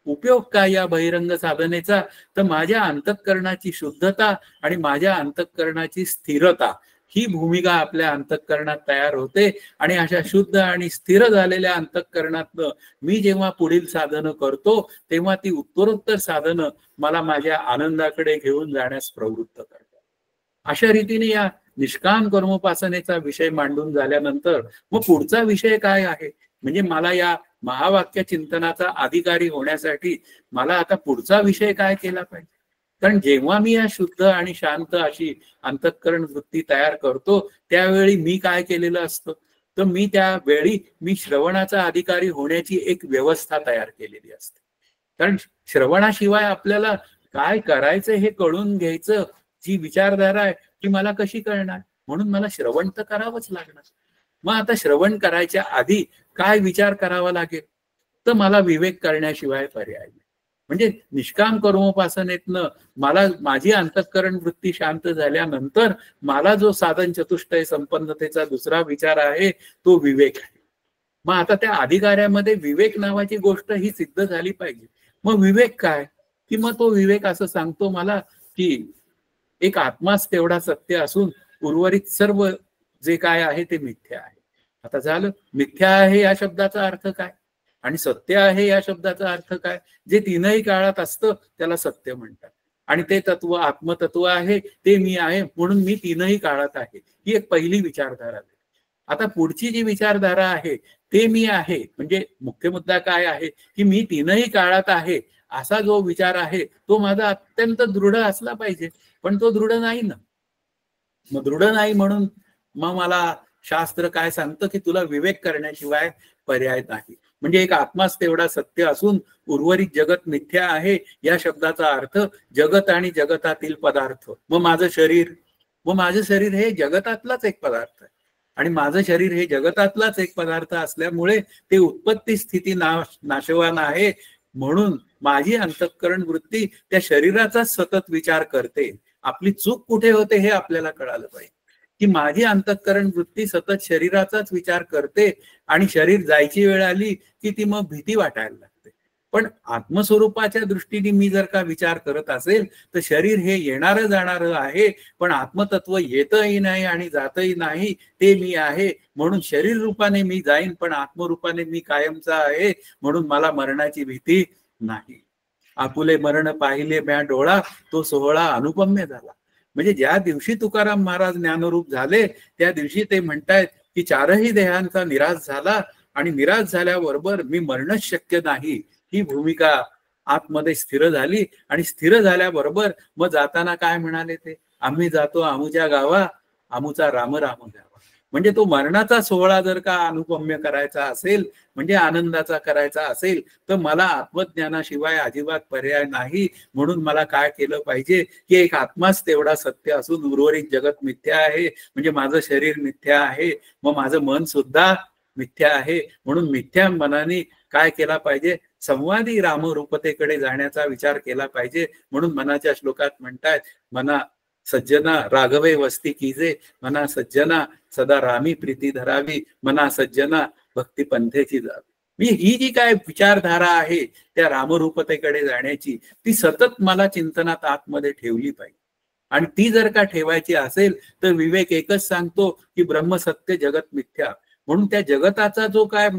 उपयोग काय या बहिरंग साधनेचा, तर माझ्या अंतःकरणाची शुद्धता आणि माझ्या अंतःकरणाची स्थिरता ही भूमिका आपल्या अंतःकरणात तयार होते. आणि अशा शुद्ध आणि स्थिर झालेल्या अंतःकरणातनं मी जेव्हा पुढील साधनं करतो तेव्हा ती उत्तरोत्तर साधनं मला माझ्या आनंदाकडे घेऊन जाण्यास प्रवृत्त करतात. अशा रीतीने या निष्काम कर्मोपासनेचा विषय मांडून झाल्यानंतर मग पुढचा विषय काय आहे, म्हणजे मला या महावाक्य चिंतनाचा अधिकारी होण्यासाठी मला आता पुढचा विषय काय केला पाहिजे. कारण जेव्हा मी या शुद्ध आणि शांत अशी अंतःकरण वृत्ती तयार करतो त्यावेळी मी काय केलेलं असतं, तर मी त्यावेळी मी श्रवणाचा अधिकारी होण्याची एक व्यवस्था तयार केलेली असते. कारण श्रवणाशिवाय आपल्याला काय करायचं हे कळून घ्यायचं जी विचारधारा आहे ती मला कशी कळणार, म्हणून मला श्रवण तर करावंच लागणार. मग आता श्रवण करायच्या आधी काय विचार करावा लागेल, तर मला विवेक करण्याशिवाय पर्याय नाही. म्हणजे निष्काम कर्मोपासनेतनं मला माझी अंतःकरण वृत्ती शांत झाल्यानंतर मला जो साधन चतुष्टय संपन्नतेचा दुसरा विचार आहे तो विवेक आहे. मग आता त्या अधिकाऱ्यामध्ये विवेक नावाची गोष्ट ही सिद्ध झाली पाहिजे. मग विवेक काय, की मग तो विवेक असं सांगतो मला की एक आत्माच तेवढा सत्य असून उर्वरित सर्व जे काय आहे ते मिथ्या आहे. आता झालं, मिथ्या आहे या शब्दाचा अर्थ काय आणि सत्य आहे या शब्दाचा अर्थ काय. जे तीनही काळात असतं त्याला सत्य म्हणतात आणि ते तत्व आत्मतत्व आहे, ते मी आहे म्हणून मी तीनही काळात आहे, ही एक पहिली विचारधारा आहे. आता पुढची जी विचारधारा आहे ते मी आहे, म्हणजे मुख्य मुद्दा काय आहे की मी तीनही काळात आहे असा जो विचार आहे तो माझा अत्यंत दृढ असला पाहिजे. पण तो दृढ नाही ना, मग दृढ नाही म्हणून मग मला शास्त्र काय सांगतं की तुला विवेक करण्याशिवाय पर्याय नाही. म्हणजे एक आत्माच तेवढा सत्य असून उर्वरित जगत मिथ्या आहे या शब्दाचा अर्थ जगत आणि जगतातील पदार्थ, मग माझं शरीर, मग माझं शरीर हे जगतातलाच एक पदार्थ आहे आणि माझं शरीर हे जगतातलाच एक पदार्थ असल्यामुळे ते उत्पत्ती स्थिती नाशवान आहे. म्हणून माझी अंतःकरण वृत्ती त्या शरीराचाच सतत विचार करते. आपली चूक कुठे होते हे आपल्याला कळालं पाहिजे की माझी अंतःकरण वृत्ती सतत शरीराचाच विचार करते आणि शरीर जायची वेळ आली की ती मग भीती वाटायला लागते. पण आत्मस्वरूपाच्या दृष्टीने मी जर का विचार करत असेल तर शरीर हे येणारं जाणारं आहे, पण आत्मतत्व येतही नाही आणि जातही नाही, ते मी आहे. म्हणून शरीर रूपाने मी जाईन पण आत्मरूपाने मी कायमचा आहे, म्हणून मला मरणाची भीती नाही. आपुले मरण पाहिले म्या डोळा, तो सोहळा अनुपम्य झाला. म्हणजे ज्या दिवशी तुकाराम महाराज ज्ञानरूप झाले त्या दिवशी ते म्हणतायत की चारही देहांचा निराश झाला आणि निराश झाल्याबरोबर मी मरणच शक्य नाही ही भूमिका आतमध्ये स्थिर झाली. आणि स्थिर झाल्याबरोबर मग जाताना काय म्हणाले ते, आम्ही जातो आमुच्या गावा, आमुचा राम राम गावा. म्हणजे तो मरणाचा सोहळा जर का अनुपम्य करायचा असेल, म्हणजे आनंदाचा करायचा असेल, तर मला आत्मज्ञानाशिवाय अजिबात पर्याय नाही. म्हणून मला काय केलं पाहिजे की एक आत्माच तेवढा सत्य असून उर्वरित जगत मिथ्या आहे, म्हणजे माझं शरीर मिथ्या आहे, मग माझं मन सुद्धा मिथ्या आहे. म्हणून मिथ्या मनाने काय केला पाहिजे, संवादी रामरूपतेकडे जाण्याचा विचार केला पाहिजे. म्हणून मनाच्या श्लोकात म्हणतायत, मना सज्जना राघवे वस्ती कीजे, मना सज्जना सदा रामी प्रीती धरावी, मना सज्जना भक्ती पंथेची जावी. मी ही जी काय विचारधारा आहे त्या रामरूपतेकडे जाण्याची, ती सतत मला चिंतनात आतमध्ये ठेवली पाहिजे. आणि ती जर का ठेवायची असेल तर विवेक एकच सांगतो की ब्रह्मसत्य जगत मिथ्या. म्हणून त्या जगताचा जो काय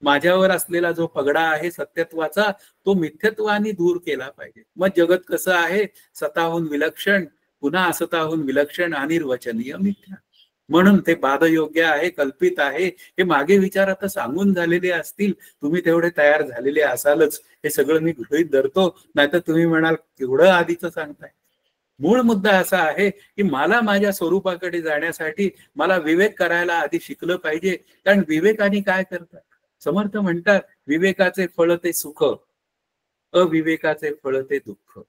माझ्यावर असलेला जो पगडा आहे सत्यत्वाचा, तो मिथ्यत्वाने दूर केला पाहिजे. मग जगत कसं आहे, सताहून विलक्षण, पुन्हा असताहून विलक्षण, अनिर्वचनीय मिथ्या. म्हणून ते बाधयोग्य आहे, कल्पित आहे. हे मागे विचार आता सांगून झालेले असतील, तुम्ही तेवढे तयार झालेले असालच, हे सगळं मी गृहीत धरतो. नाहीतर तुम्ही म्हणाल केवढं आधीच सांगताय. मूळ मुद्दा असा आहे की मला माझ्या स्वरूपाकडे जाण्यासाठी मला विवेक करायला आधी शिकलं पाहिजे. कारण विवेकाने काय करतात, समर्थ म्हणतात, विवेकाचे फळ ते सुख, अविवेकाचे फळ ते दुःख.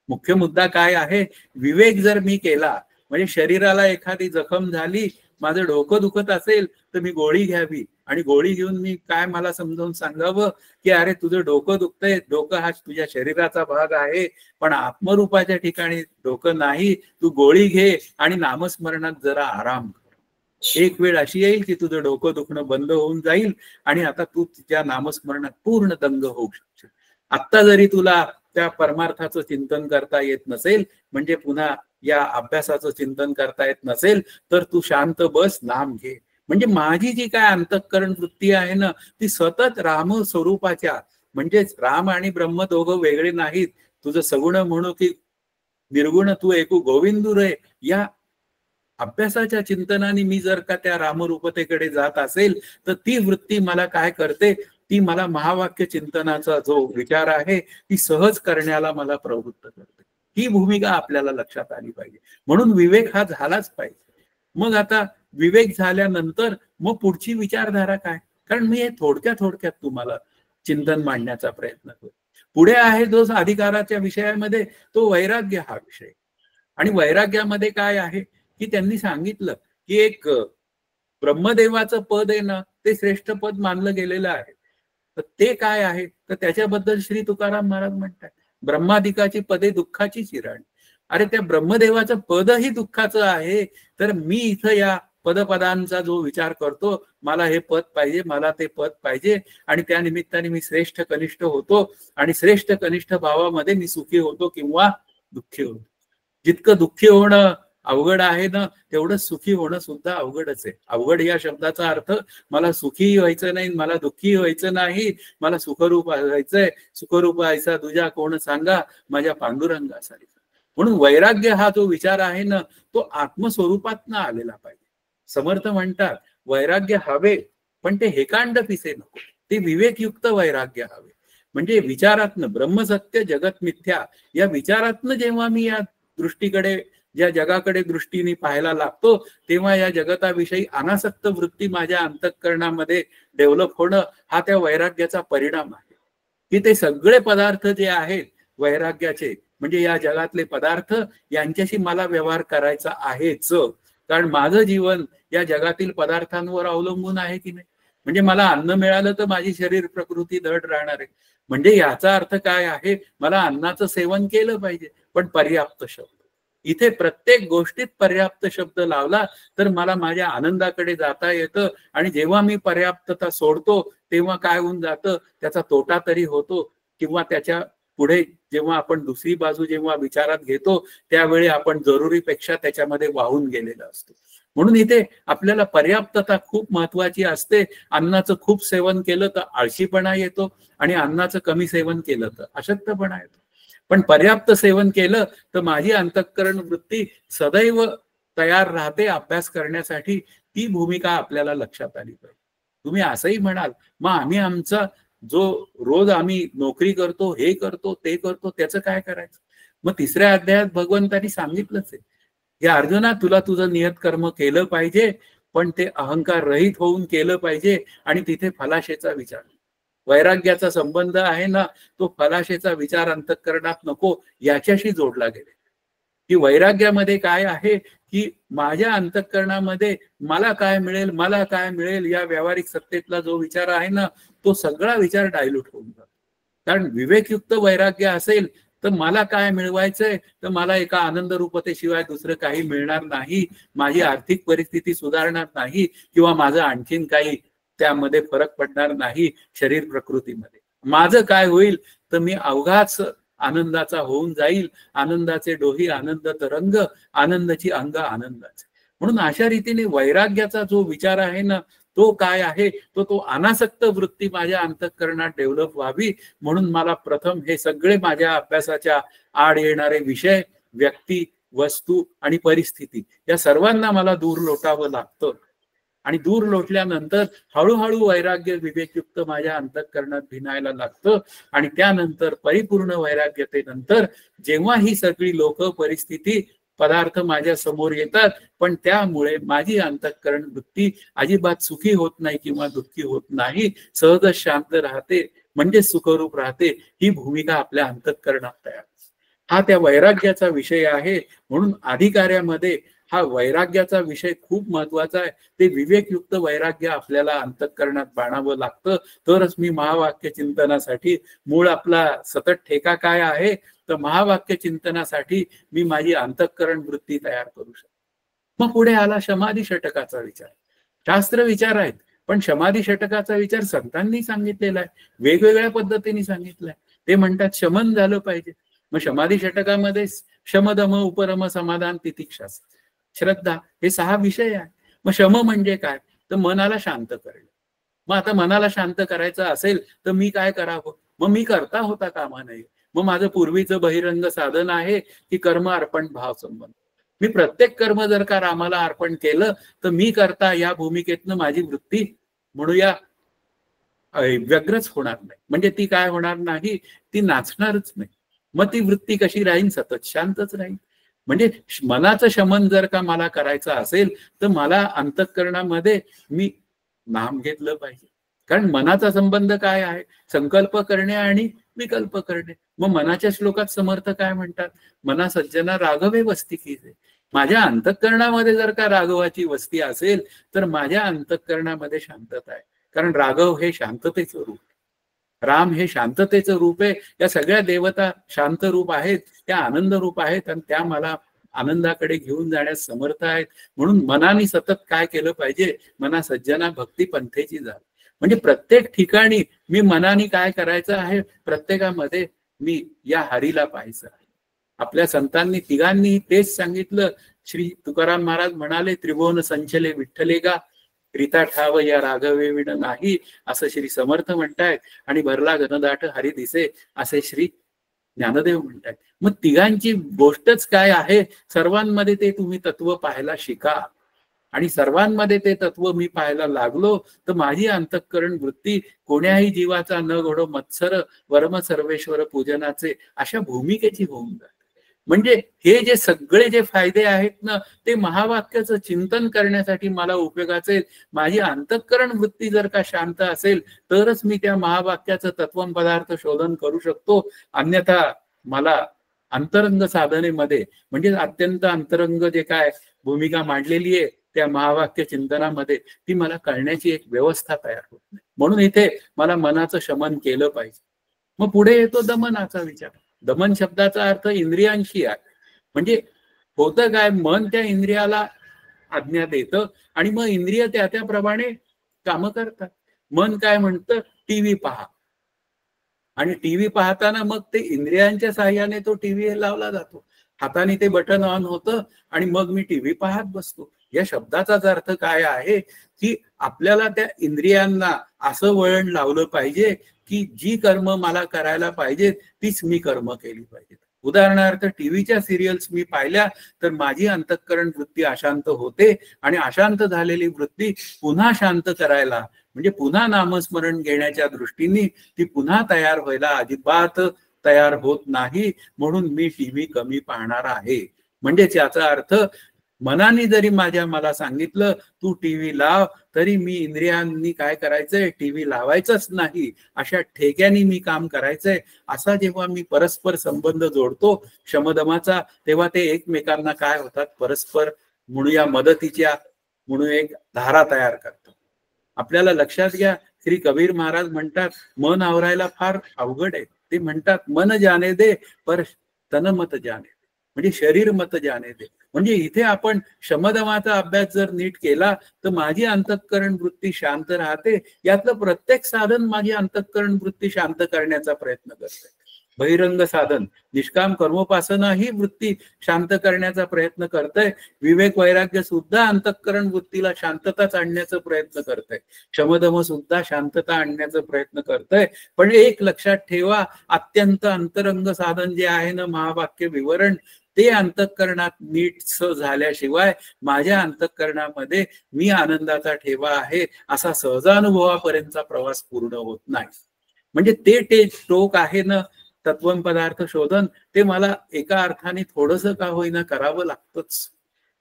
मुख्य मुद्दा काय आहे, विवेक जर मी केला, म्हणजे शरीराला एखादी जखम झाली, माझं डोकं दुखत असेल तर मी गोळी घ्यावी आणि गोळी घेऊन मी काय मला समजावून सांगावं की अरे तुझं डोकं दुखतंय, डोकं हा तुझ्या शरीराचा भाग आहे, पण आत्मरूपाच्या ठिकाणी डोकं नाही. तू गोळी घे आणि नामस्मरणात जरा आराम कर. एक वेळ अशी येईल की तुझं डोकं दुखणं बंद होऊन जाईल आणि आता तू तुझ्या नामस्मरणात पूर्ण दंग होऊ शकशील. आत्ता जरी तुला त्या परमार्थाचं चिंतन करता येत नसेल, म्हणजे पुन्हा या अभ्यासाचं चिंतन करता येत नसेल, तर तू शांत बस, नाम घे. म्हणजे माझी जी काय अंतःकरण वृत्ती आहे ना, ती सतत राम स्वरूपाच्या, म्हणजेच राम आणि ब्रह्म दोघं वेगळे नाहीत. तुझं सगुण म्हणू की निर्गुण तू एकू गोविंदू रे, या अभ्यासाच्या चिंतनाने मी जर का त्या रामरूपतेकडे जात असेल तर ती वृत्ती मला काय करते, ती मला महावाक्य चिंतनाचा जो विचार आहे ती सहज करण्याला मला प्रवृत्त करते. ही भूमिका आपल्याला लक्षात आली पाहिजे. म्हणून विवेक हा झालाच पाहिजे. मग आता विवेक झाल्यानंतर मग पुढची विचारधारा काय, कारण मी हे थोडक्यात तुम्हाला चिंतन मांडण्याचा प्रयत्न करतो. पुढे आहे जो अधिकाराच्या विषयामध्ये तो वैराग्य हा विषय. आणि वैराग्यामध्ये काय आहे की त्यांनी सांगितलं की एक ब्रह्मदेवाचं पद आहे ना, ते श्रेष्ठ पद मानलं गेलेलं आहे. तर ते काय आहे, तर त्याच्याबद्दल श्री तुकाराम महाराज म्हणतात, ब्रह्मादिकाची पदे दुःखाची चिराणी. अरे त्या ब्रह्मदेवाचं पदही दुःखाचं आहे, तर मी इथं या पदपदांचा जो विचार करतो, मला हे पद पाहिजे, मला ते पद पाहिजे, आणि त्या निमित्ताने मी श्रेष्ठ कनिष्ठ होतो आणि श्रेष्ठ कनिष्ठ भावामध्ये मी सुखी होतो किंवा दुःखी होतो. जितकं दुःखी होणं अवघड आहे ना, तेवढं सुखी होणं सुद्धा अवघडच आहे. अवघड या शब्दाचा अर्थ मला सुखी व्हायचं नाही, मला दुःखी व्हायचं नाही, मला सुखरूप व्हायचंय. सुखरूप व्हायचा तुझ्या कोण सांगा, माझ्या पांडुरंगासारखा. म्हणून वैराग्य हा जो विचार आहे ना, तो आत्मस्वरूपातनं आलेला पाहिजे. समर्थ म्हणतात वैराग्य हवे, पण ते हेकांड पिसे नको, ते विवेकयुक्त वैराग्य हवे. म्हणजे विचारातनं ब्रह्मसत्य जगत मिथ्या या विचारातनं जेव्हा मी या दृष्टीकडे, ज्या जगाकडे दृष्टीने पाहायला लागतो, तेव्हा या जगताविषयी अनासक्त वृत्ती माझ्या अंतःकरणामध्ये डेव्हलप होणं हा त्या वैराग्याचा परिणाम आहे. की ते सगळे पदार्थ जे आहेत वैराग्याचे, म्हणजे या जगातले पदार्थ यांच्याशी मला व्यवहार करायचा आहेच, कारण माझं जीवन या जगातील पदार्थांवर अवलंबून आहे की नाही. म्हणजे मला अन्न मिळालं तर माझी शरीर प्रकृती धड राहणार आहे. म्हणजे याचा अर्थ काय आहे, मला अन्नाचं सेवन केलं पाहिजे, पण पर्याप्त शब्द. इथे प्रत्येक गोष्टीत पर्याप्त शब्द लावला तर मला माझ्या आनंदाकडे जाता येतं. आणि जेव्हा मी पर्याप्तता सोडतो तेव्हा काय होऊन जातं, त्याचा तोटा तरी होतो, किंवा त्याच्या पुढे जेव्हा आपण दुसरी बाजू जेव्हा विचारात घेतो त्यावेळी आपण जरुरीपेक्षा त्याच्यामध्ये वाहून गेलेला असतो. म्हणून इथे आपल्याला पर्याप्तता खूप महत्वाची असते. अन्नाचं खूप सेवन केलं तर आळशीपणा येतो, आणि अन्नाचं कमी सेवन केलं तर अशक्तपणा येतो. पण पर्याप्त सेवन केलं तर माझी अंतःकरण वृत्ती सदैव तयार राहते अभ्यास करण्यासाठी. ती भूमिका आपल्याला लक्षात आली पाहिजे. तुम्ही असंही म्हणाल, मग आम्ही आमचा जो रोज आम्ही नोकरी करतो, हे करतो, ते करतो, त्याचं काय करायचं? मग तिसऱ्या अध्यायात भगवंतांनी सांगितलंच आहे, हे अर्जुना, तुला तुझं नियत कर्म केलं पाहिजे, पण ते अहंकार रहित होऊन केलं पाहिजे. आणि तिथे फलाशेचा विचार, वैराग्याचा संबंध आहे ना, तो फलाशेचा विचार अंतःकरणात नको याच्याशी जोडला गेला. की वैराग्यामध्ये काय आहे, की माझ्या अंतःकरणामध्ये मला काय मिळेल, मला काय मिळेल, या व्यावहारिक सत्तेतला जो विचार आहे ना, तो सगळा विचार डायल्यूट होऊन जातो. कारण विवेकयुक्त वैराग्य असेल तर मला काय मिळवायचंय, तर मला एका आनंद रूपतेशिवाय दुसरं काही मिळणार नाही, माझी आर्थिक परिस्थिती सुधारणार नाही, किंवा माझं आणखीन काही त्यामध्ये फरक पडणार नाही शरीर प्रकृतीमध्ये. माझं काय होईल, तर मी अवघाच आनंदाचा होऊन जाईल. आनंदाचे डोही आनंद तरंग, आनंदाची अंग आनंदाचे. म्हणून अशा रीतीने वैराग्याचा जो विचार आहे ना, तो काय आहे, तो अनासक्त वृत्ती माझ्या अंतःकरणात डेव्हलप व्हावी. म्हणून मला प्रथम हे सगळे माझ्या अभ्यासाच्या आड येणारे विषय, व्यक्ती, वस्तू आणि परिस्थिती, या सर्वांना मला दूर लोटावं लागतं. आणि दूर लोटल्यानंतर हळूहळू वैराग्य विवेकयुक्त माझ्या अंतःकरणात भिनायला लागतं. आणि त्यानंतर परिपूर्ण वैराग्यतेनंतर जेव्हा ही सगळी लोक, परिस्थिती, पदार्थ माझ्या समोर येतात, पण त्यामुळे माझी अंतःकरण वृत्ती अजिबात सुखी होत नाही किंवा दुःखी होत नाही, सहज शांत राहते, म्हणजे सुखरूप राहते. ही भूमिका आपल्या अंतःकरणात तयार. हा त्या वैराग्याचा विषय आहे. म्हणून अधिकाऱ्यामध्ये हा वैराग्याचा विषय खूप महत्वाचा आहे. ते विवेकयुक्त वैराग्य आपल्याला अंतःकरणात बाणावं लागतं, तरच मी महावाक्य चिंतनासाठी, मूळ आपला सतत ठेका काय आहे, तर महावाक्य चिंतनासाठी मी माझी अंतःकरण वृत्ती तयार करू शकतो. मग पुढे आला समाधी षटकाचा विचार. शास्त्र विचार आहेत, पण समाधी षटकाचा विचार संतांनी सांगितलेला आहे, वेगवेगळ्या पद्धतीने सांगितलाय. ते म्हणतात शमन झालं पाहिजे. मग समाधी षटकामध्ये शमदम, उपरम, समाधान, तितिक्षा, श्रद्धा, हे 6 विषय आहे. मग शम म्हणजे काय, तर मनाला शांत करणे. मग आता मनाला शांत करायचं असेल तर मी काय करावं? मग मी करता होता कामा नये. मग माझं पूर्वीचं बहिरंग साधन आहे की कर्म अर्पण भाव संबंध. मी प्रत्येक कर्म जर का रामाला अर्पण केलं तर मी करता या भूमिकेतनं माझी वृत्ती म्हणूया व्यग्रच होणार नाही. म्हणजे ती काय होणार नाही, ती नाचणारच नाही. मग ती वृत्ती कशी राहील, सतत शांतच राहील. म्हणजे मनाचं शमन जर का मला करायचं असेल तर मला अंतःकरणामध्ये मी नाम घेतलं पाहिजे. कारण मनाचा संबंध काय आहे, संकल्प करणे आणि विकल्प करणे. मग मनाच्या श्लोकात समर्थ काय म्हणतात, मना सज्जना राघवे वस्ती कीजे. माझ्या अंतःकरणामध्ये जर का राघवाची वस्ती असेल तर माझ्या अंतःकरणामध्ये शांतता आहे. कारण राघव हे शांततेचं रूप, राम हे शांततेचं रूप आहे. या सगळ्या देवता शांत रूप आहेत, त्या आनंद रूप आहेत, आणि त्या मला आनंदाकडे घेऊन जाण्यास समर्थ आहेत. म्हणून मनाने सतत काय केलं पाहिजे, मना सज्जना भक्ती पंथेची झाली. म्हणजे प्रत्येक ठिकाणी मी मनाने काय करायचं आहे, प्रत्येकामध्ये मी या हरीला पाहायचं आहे. आपल्या संतांनी तिघांनी तेच सांगितलं. श्री तुकाराम महाराज म्हणाले, त्रिभुवन संचले विठ्ठले गा, रीता ठाव या राघवे विण नाही, असं श्री समर्थ म्हणतायत. आणि भरला घनदाट हरी दिसे, असे श्री ज्ञानदेव म्हणतायत. मग तिघांची गोष्टच काय आहे, सर्वांमध्ये ते तुम्ही तत्व पाहायला शिका. आणि सर्वांमध्ये ते तत्व मी पाहायला लागलो तर माझी अंतःकरण वृत्ती कोण्याही जीवाचा न घडो मत्सर, वर्म सर्वेश्वर पूजनाचे, अशा भूमिकेची होऊन जाते. म्हणजे हे जे सगळे जे फायदे आहेत ना, ते महावाक्याचं चिंतन करण्यासाठी मला उपयोगाचे. माझी अंतःकरण वृत्ती जर का शांत असेल तरच मी त्या महावाक्याचं तत्वम पदार्थ शोधन करू शकतो. अन्यथा मला अंतरंग साधनेमध्ये म्हणजे अत्यंत अंतरंग जे काय भूमिका मांडलेली आहे त्या महावाक्य चिंतनामध्ये, ती मला कळण्याची एक व्यवस्था तयार होत नाही. म्हणून इथे मला मनाचं शमन केलं पाहिजे. मग पुढे येतो दमनाचा विचार. दमन शब्दाचा अर्थ इंद्रियांशी आहे. म्हणजे होतं काय, मन त्या इंद्रियाला आज्ञा देतं आणि मग इंद्रिय त्या त्याप्रमाणे कामं करतात. मन काय म्हणतं, टीव्ही पहा, आणि टीव्ही पाहताना मग ते इंद्रियांच्या साह्याने तो टीव्ही लावला जातो. हाताने ते बटन ऑन होतं आणि मग मी टीव्ही पाहत बसतो. या शब्दाचाच अर्थ काय आहे की आपल्याला त्या इंद्रियांना असं वळण लावलं पाहिजे की जी कर्म मला करायला पाहिजे तीच मी कर्म केली पाहिजे. उदाहरणार्थ टीव्हीच्या सिरियल्स मी पाहिल्या तर माझी अंतःकरण वृत्ती अशांत होते आणि अशांत झालेली वृत्ती पुन्हा शांत करायला म्हणजे पुन्हा नामस्मरण घेण्याच्या दृष्टीने ती पुन्हा तयार व्हायला अजिबात तयार होत नाही. म्हणून मी टीव्ही कमी पाहणार आहे. म्हणजे याचा अर्थ मनाने जरी मला सांगितलं तू टीव्ही लाव, तरी मी इंद्रियांनी काय करायचंय, टीव्ही लावायचंच नाही अशा ठेक्याने मी काम करायचंय. असा जेव्हा मी परस्पर संबंध जोडतो शमदमाचा, तेव्हा ते एकमेकांना काय होतात, परस्पर म्हणूया मदतीच्या म्हणून एक धारा तयार करतात. आपल्याला लक्षात घ्या, श्री कबीर महाराज म्हणतात मन आवरायला फार अवघड आहे. ते म्हणतात मन जाने दे पर तन मत जाने दे, म्हणजे शरीर मत जाने दे. म्हणजे इथे आपण शमदमाचा अभ्यास जर नीट केला तर माझी अंतःकरण वृत्ती शांत राहते. यातलं प्रत्येक साधन माझी अंतःकरण वृत्ती शांत करण्याचा प्रयत्न करते. बहिरंग साधन निष्काम कर्मोपासना ही वृत्ती शांत करण्याचा प्रयत्न करतंय. विवेक वैराग्य सुद्धा अंतःकरण वृत्तीला शांतताच आणण्याचा प्रयत्न करतंय. शमदम सुद्धा शांतता आणण्याचा प्रयत्न करतंय. पण एक लक्षात ठेवा, अत्यंत अंतरंग साधन जे आहे ना महावाक्य विवरण, ते अंतःकरणात नीट झाल्याशिवाय माझ्या अंतःकरणामध्ये मी आनंदाचा ठेवा आहे असा सहजानुभवापर्यंतचा प्रवास पूर्ण होत नाही. म्हणजे ते टोक आहे ना तत्वम पदार्थ शोधन, ते मला एका अर्थाने थोडस का होईना करावं लागतंच.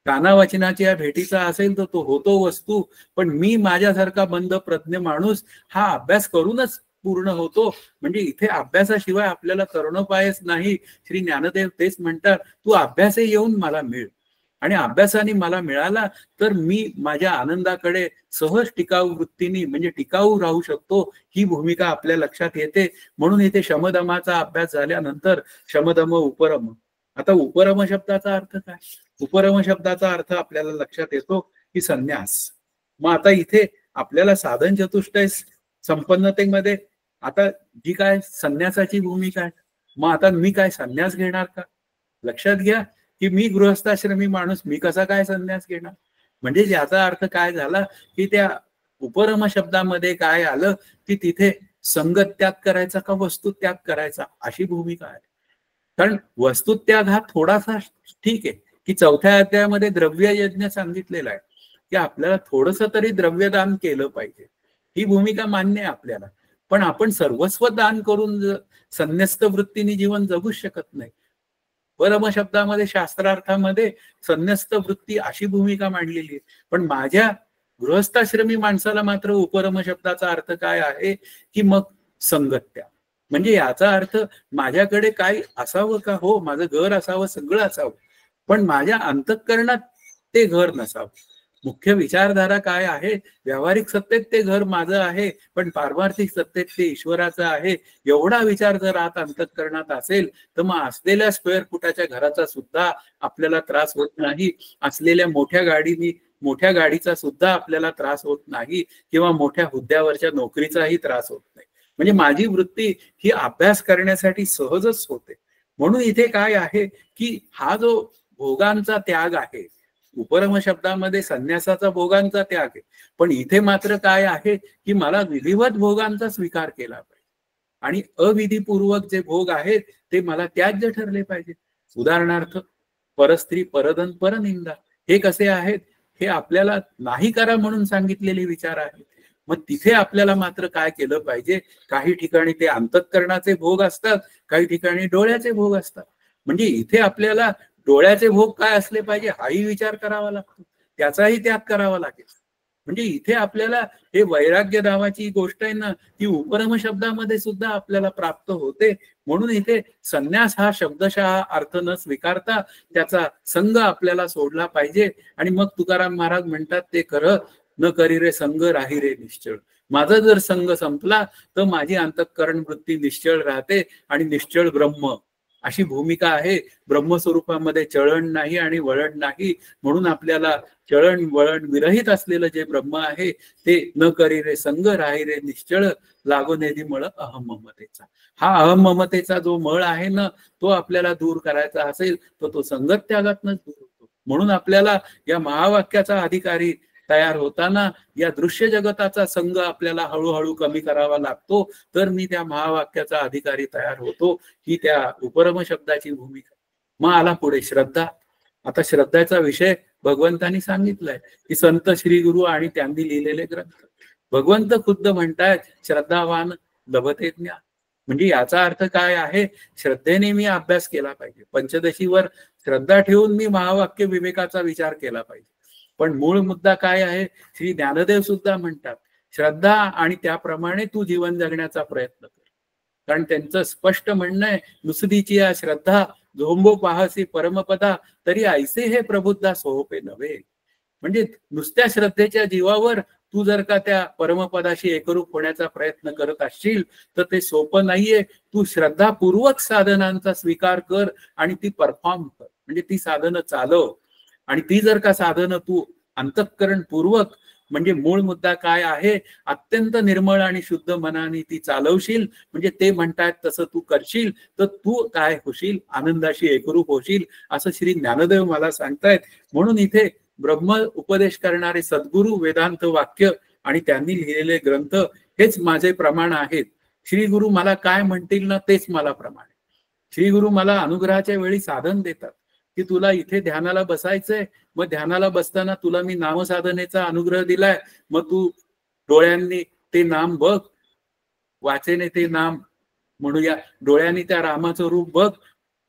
कानावाचनाच्या या भेटीचा असेल तर तो होतो वस्तू, पण मी माझ्यासारखा बंद प्रज्ञ माणूस हा अभ्यास करूनच पूर्ण होतो. म्हणजे इथे अभ्यासाशिवाय आपल्याला तरुणोपायच नाही. श्री ज्ञानदेव तेच म्हणतात, तू अभ्यासे येऊन मला मिळ, आणि अभ्यासाने मला मिळाला तर मी माझ्या आनंदाकडे सहज टिकाऊ वृत्तीने म्हणजे टिकाऊ राहू शकतो. ही भूमिका आपल्या लक्षात येते. म्हणून इथे शमदमाचा अभ्यास झाल्यानंतर शमदम उपरम. आता उपरम शब्दाचा अर्थ काय? उपरम शब्दाचा अर्थ आपल्याला लक्षात येतो की संन्यास. मग आता इथे आपल्याला साधन चतुष्टय संपन्नतेमध्ये आता जी काय संन्यासाची भूमिका आहे, मग आता मी काय संन्यास घेणार का? लक्षात घ्या की मी गृहस्थाश्रमी माणूस, मी कसा काय संन्यास घेणार? म्हणजे याचा अर्थ काय झाला की त्या उपरम शब्दामध्ये काय आलं की तिथे संगत त्याग करायचा का वस्तुत्याग करायचा अशी भूमिका आहे. कारण वस्तुत्याग हा थोडासा ठीक आहे की 4थ्या अध्यायामध्ये द्रव्य यज्ञ सांगितलेला आहे की आपल्याला थोडस तरी द्रव्यदान केलं पाहिजे. ही भूमिका मान्य आहे आपल्याला. पण आपण सर्वस्व दान करून संन्यस्त वृत्तीने जीवन जगूच शकत नाही. परम शब्दामध्ये शास्त्रार्थामध्ये संन्यस्त वृत्ती अशी भूमिका मांडलेली आहे. पण माझ्या गृहस्थाश्रमी माणसाला मात्र उपरम शब्दाचा अर्थ काय आहे की मग संगत्या. म्हणजे याचा अर्थ माझ्याकडे काय असावं का? हो, माझं घर असावं, सगळं असावं, पण माझ्या अंतःकरणात ते घर नसावं. मुख्य विचारधारा काय आहे? व्यावहारिक सत्तेत ते घर माझं आहे, पण पारमार्थिक सत्तेत ते ईश्वराचं आहे. एवढा विचार जर आत अंतःकरणात असेल तर मग असलेल्या स्क्वेअर फुटाच्या घराचा सुद्धा आपल्याला त्रास होत नाही. असलेल्या मोठ्या गाडीचा सुद्धा आपल्याला त्रास होत नाही, किंवा मोठ्या हुद्द्यावरच्या नोकरीचाही त्रास होत नाही. म्हणजे माझी वृत्ती ही अभ्यास करण्यासाठी सहजच होते. म्हणून इथे काय आहे की हा जो भोगांचा त्याग आहे, उपरम शब्दामध्ये संन्यासाचा भोगांचा त्याग आहे, पण इथे मात्र काय आहे की मला विधिवत भोगांचा स्वीकार केला पाहिजे आणि अविधीपूर्वक जे भोग आहेत ते मला त्याज्य ठरले पाहिजे. उदाहरणार्थ परस्त्री, परधन, परनिंदा हे कसे आहेत? हे आपल्याला नाही करा म्हणून सांगितलेले विचार आहेत. मग तिथे आपल्याला मात्र काय केलं पाहिजे? काही ठिकाणी ते अंतःकरणाचे भोग असतात, काही ठिकाणी डोळ्याचे भोग असतात. म्हणजे इथे आपल्याला डोळ्याचे भोग काय असले पाहिजे हाही विचार करावा लागतो, त्याचाही त्याग करावा लागेल. म्हणजे इथे आपल्याला हे वैराग्य नावाची गोष्ट आहे ना, ती उपरम शब्दामध्ये सुद्धा आपल्याला प्राप्त होते. म्हणून इथे संन्यास हा शब्दशः अर्थ न स्वीकारता त्याचा संग आपल्याला सोडला पाहिजे. आणि मग तुकाराम महाराज म्हणतात, ते खरं न करी रे संग राही रे निश्चळ. माझा जर संग संपला तर माझी अंतःकरण वृत्ती निश्चळ राहते आणि निश्चळ ब्रह्म अशी भूमिका आहे. ब्रह्मस्वरूपामध्ये चळण नाही आणि वळण नाही. म्हणून आपल्याला चळण वळण विरहित असलेलं जे ब्रह्म आहे ते न करी रे संग राही रे निश्चळ लागो नेदी मळ अहम ममतेचा. हा अहम ममतेचा जो मळ आहे ना, तो आपल्याला दूर करायचा असेल तर तो संगत त्यागातनच दूर होतो. म्हणून आपल्याला या महावाक्याचा अधिकारी तयार होताना या दृश्य जगताचा संघ आपल्याला हळूहळू कमी करावा लागतो. तर मी त्या महावाक्याचा अधिकारी तयार होतो. ही त्या उपरम शब्दाची भूमिका. मग आला पुढे श्रद्धा. आता श्रद्धाचा विषय भगवंतांनी सांगितलाय की संत श्री गुरु आणि त्यांनी लिहिलेले ग्रंथ. भगवंत खुद्द म्हणतायत श्रद्धावान लभते ज्ञान. म्हणजे याचा अर्थ काय आहे, श्रद्धेने मी अभ्यास केला पाहिजे. पंचदशीवर श्रद्धा ठेवून मी महावाक्य विवेकाचा विचार केला पाहिजे. पण मूळ मुद्दा काय आहे, श्री ज्ञानदेव सुद्धा म्हणतात श्रद्धा आणि त्याप्रमाणे तू जीवन जगण्याचा प्रयत्न कर. कारण त्यांचं स्पष्ट म्हणणं आहे, नुसतीची या श्रद्धा झोंबो पाहसी परमपदा तरी ऐसे हे प्रबुद्धा सोपे नव्हे. म्हणजे नुसत्या श्रद्धेच्या जीवावर तू जर का त्या परमपदाशी एकरूप होण्याचा प्रयत्न करत असशील तर ते सोपं नाहीये. तू श्रद्धापूर्वक साधनांचा स्वीकार कर आणि ती परफॉर्म कर. म्हणजे ती साधनं चालव. आणि ती जर का साधनं तू अंतःकरण पूर्वक, म्हणजे मूळ मुद्दा काय आहे, अत्यंत निर्मळ आणि शुद्ध मनाने ती चालवशील, म्हणजे ते म्हणतात तसं तू करशील तर तू काय होशील, आनंदाशी एकरूप होशील, असं श्री ज्ञानदेव मला सांगतायत. म्हणून इथे ब्रह्म उपदेश करणारे सद्गुरु, वेदांत वाक्य आणि त्यांनी लिहिलेले ग्रंथ हेच माझे प्रमाण आहेत. श्री गुरु मला काय म्हणतील ना तेच मला प्रमाण आहे. श्री गुरु मला अनुग्रहाच्या वेळी साधन देतात की तुला इथे ध्यानाला बसायचंय, मग ध्यानाला बसताना तुला मी नामसाधनेचा अनुग्रह दिलाय, मग तू डोळ्यांनी ते नाम बघ, वाचेने ते नाम म्हणूया, डोळ्यांनी त्या रामाचं रूप बघ,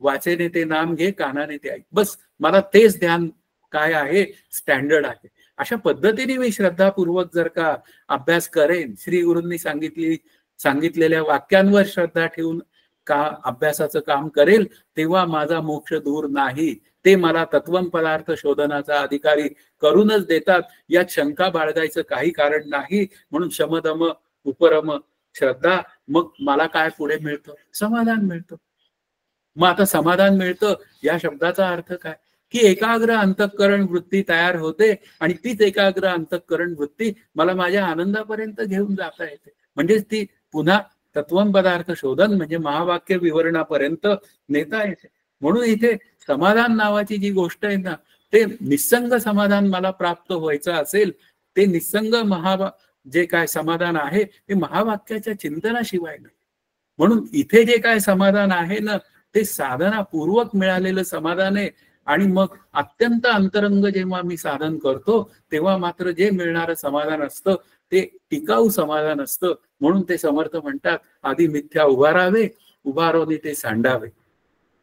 वाचेने ते नाम घे, कानाने ते ऐक. बस मला तेच ध्यान काय आहे, स्टँडर्ड आहे. अशा पद्धतीने मी श्रद्धापूर्वक जर का अभ्यास करेन, श्री गुरूंनी सांगितलेल्या वाक्यांवर श्रद्धा ठेवून का अभ्यासाचं काम करेल, तेव्हा माझा मोक्ष दूर नाही. ते मला तत्वम पदार्थ शोधनाचा अधिकारी करूनच देतात. यात शंका बाळगायचं काही कारण नाही. म्हणून शमदम उपरम श्रद्धा. मग मला काय पुढे मिळतं, समाधान मिळतं. मग आता समाधान मिळतं या शब्दाचा अर्थ काय, की एकाग्र अंतःकरण वृत्ती तयार होते आणि तीच एकाग्र अंतःकरण वृत्ती मला माझ्या आनंदापर्यंत घेऊन जाता येते. म्हणजेच ती पुन्हा तत्वम पदार्थ शोधन म्हणजे महावाक्य विवरणापर्यंत नेता येते. म्हणून इथे समाधान नावाची जी गोष्ट आहे ना, ते निस्संग समाधान मला प्राप्त व्हायचं असेल, ते निस्संग जे काय समाधान आहे ते महावाक्याच्या चिंतनाशिवाय नाही. म्हणून इथे जे काय समाधान आहे ना, ते साधनापूर्वक मिळालेलं समाधान आहे. आणि मग अत्यंत अंतरंग जेव्हा मी साधन करतो तेव्हा मात्र जे मिळणारं समाधान असतं ते टिकाऊ समाधान असतं. म्हणून ते समर्थ म्हणतात, आधी मिथ्या उभारावे, उभारोनी ते सांडावे,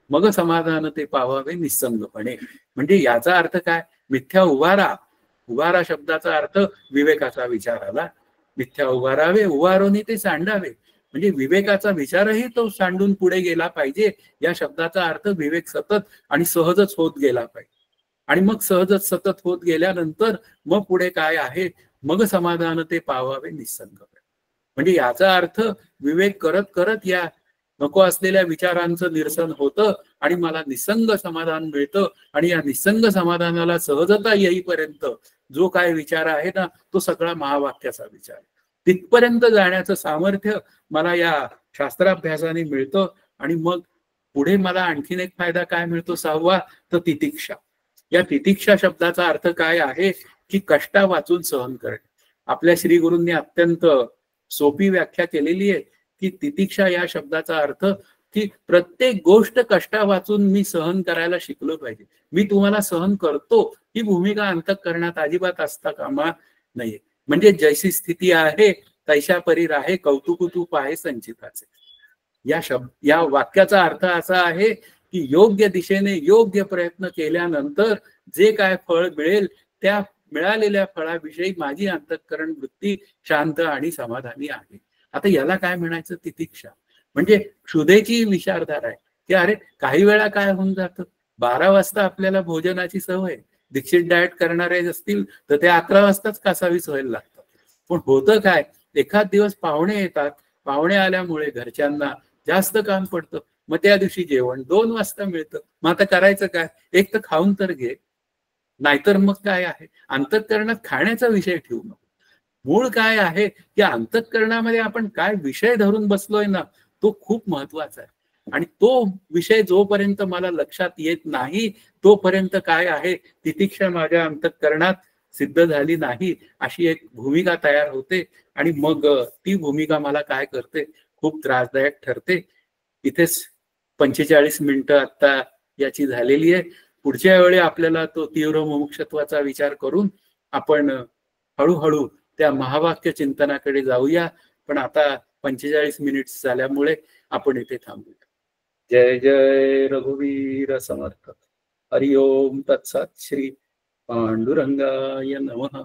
मग समाधान ते पावावे निसंगपणे. म्हणजे याचा अर्थ काय, मिथ्या उभारा शब्दाचा अर्थ विवेकाचा विचार आला. मिथ्या उभारावे, उभारोनी ते सांडावे, म्हणजे विवेकाचा विचारही तो सांडून पुढे गेला पाहिजे. या शब्दाचा अर्थ विवेक सतत आणि सहजच होत गेला पाहिजे. आणि मग सहजच सतत होत गेल्यानंतर मग पुढे काय आहे, मग समाधान ते पावावे निसंगपणे. म्हणजे याचा अर्थ विवेक करत करत या नको असलेल्या विचारांचं निरसन होतं आणि मला निसंग समाधान मिळतं. आणि या निसंग समाधानाला सहजता येईपर्यंत जो काय विचार आहे ना, तो सगळा महावाक्याचा विचार. तिथपर्यंत जाण्याचं सामर्थ्य मला या शास्त्राभ्यासाने मिळतं. आणि मग पुढे मला आणखीन एक फायदा काय मिळतो, 6वा, तर तितिक्षा. या तितिक्षा शब्दाचा अर्थ काय आहे, की कष्टा वाचून सहन करणे. आपल्या श्री गुरूंनी अत्यंत सोपी व्याख्या केलेली आहे की तितिक्षा या शब्दाचा अर्थ की प्रत्येक गोष्ट कष्टा वाचून मी सहन करायला शिकलो पाहिजे. मी तुम्हाला सहन करतो ही भूमिका अंतःकरणात अजिबात असता कामा नाहीये. म्हणजे जैसी स्थिती आहे तैशा परी राहे, कौतुक तू पाहे संचिताचे. या वाक्याचा अर्थ असा आहे की योग्य दिशेने योग्य प्रयत्न केल्यानंतर जे काय फळ मिळेल त्या मिळालेल्या फळाविषयी माझी अंतःकरण वृत्ती शांत आणि समाधानी आहे. आता याला काय म्हणायचं? तितिक्षा. म्हणजे क्षुधेची विचारधारा आहे की अरे काही वेळा काय होऊन जातं, 12 वाजता आपल्याला भोजनाची सवय, दीक्षित डाएट करणारे असतील तर ते 11 वाजताच कासावीस व्हायला लागतात. पण होतं काय, एखाद दिवस पाहुणे येतात, पाहुणे आल्यामुळे घरच्यांना जास्त काम पडतं, मग त्या दिवशी जेवण 2 वाजता मिळतं. मग आता करायचं काय? एक तर खाऊन तर घे, नाहीतर मग काय आहे, अंतःकरणात खाण्याचा विषय ठेवू नको. मूळ काय आहे की अंतःकरणामध्ये आपण काय विषय धरून बसलोय ना, तो खूप महत्वाचा आहे. आणि तो विषय जोपर्यंत मला लक्षात येत नाही तोपर्यंत काय आहे, तितिक्षा माझ्या अंतःकरणात सिद्ध झाली नाही अशी एक भूमिका तयार होते. आणि मग ती भूमिका मला काय करते, खूप त्रासदायक ठरते. इथेच 45 मिनिटं आता याची झालेली आहे. पुढच्या वेळी आपल्याला तो तीव्र मुमुक्षत्वाचा विचार करून आपण हळूहळू त्या महावाक्य चिंतनाकडे जाऊया. पण आता 45 मिनिट्स झाल्यामुळे आपण इथे थांबूया. जय जय रघुवीर समर्थ. हरि ओम तत्सत. श्री पांडुरंगाय नमः.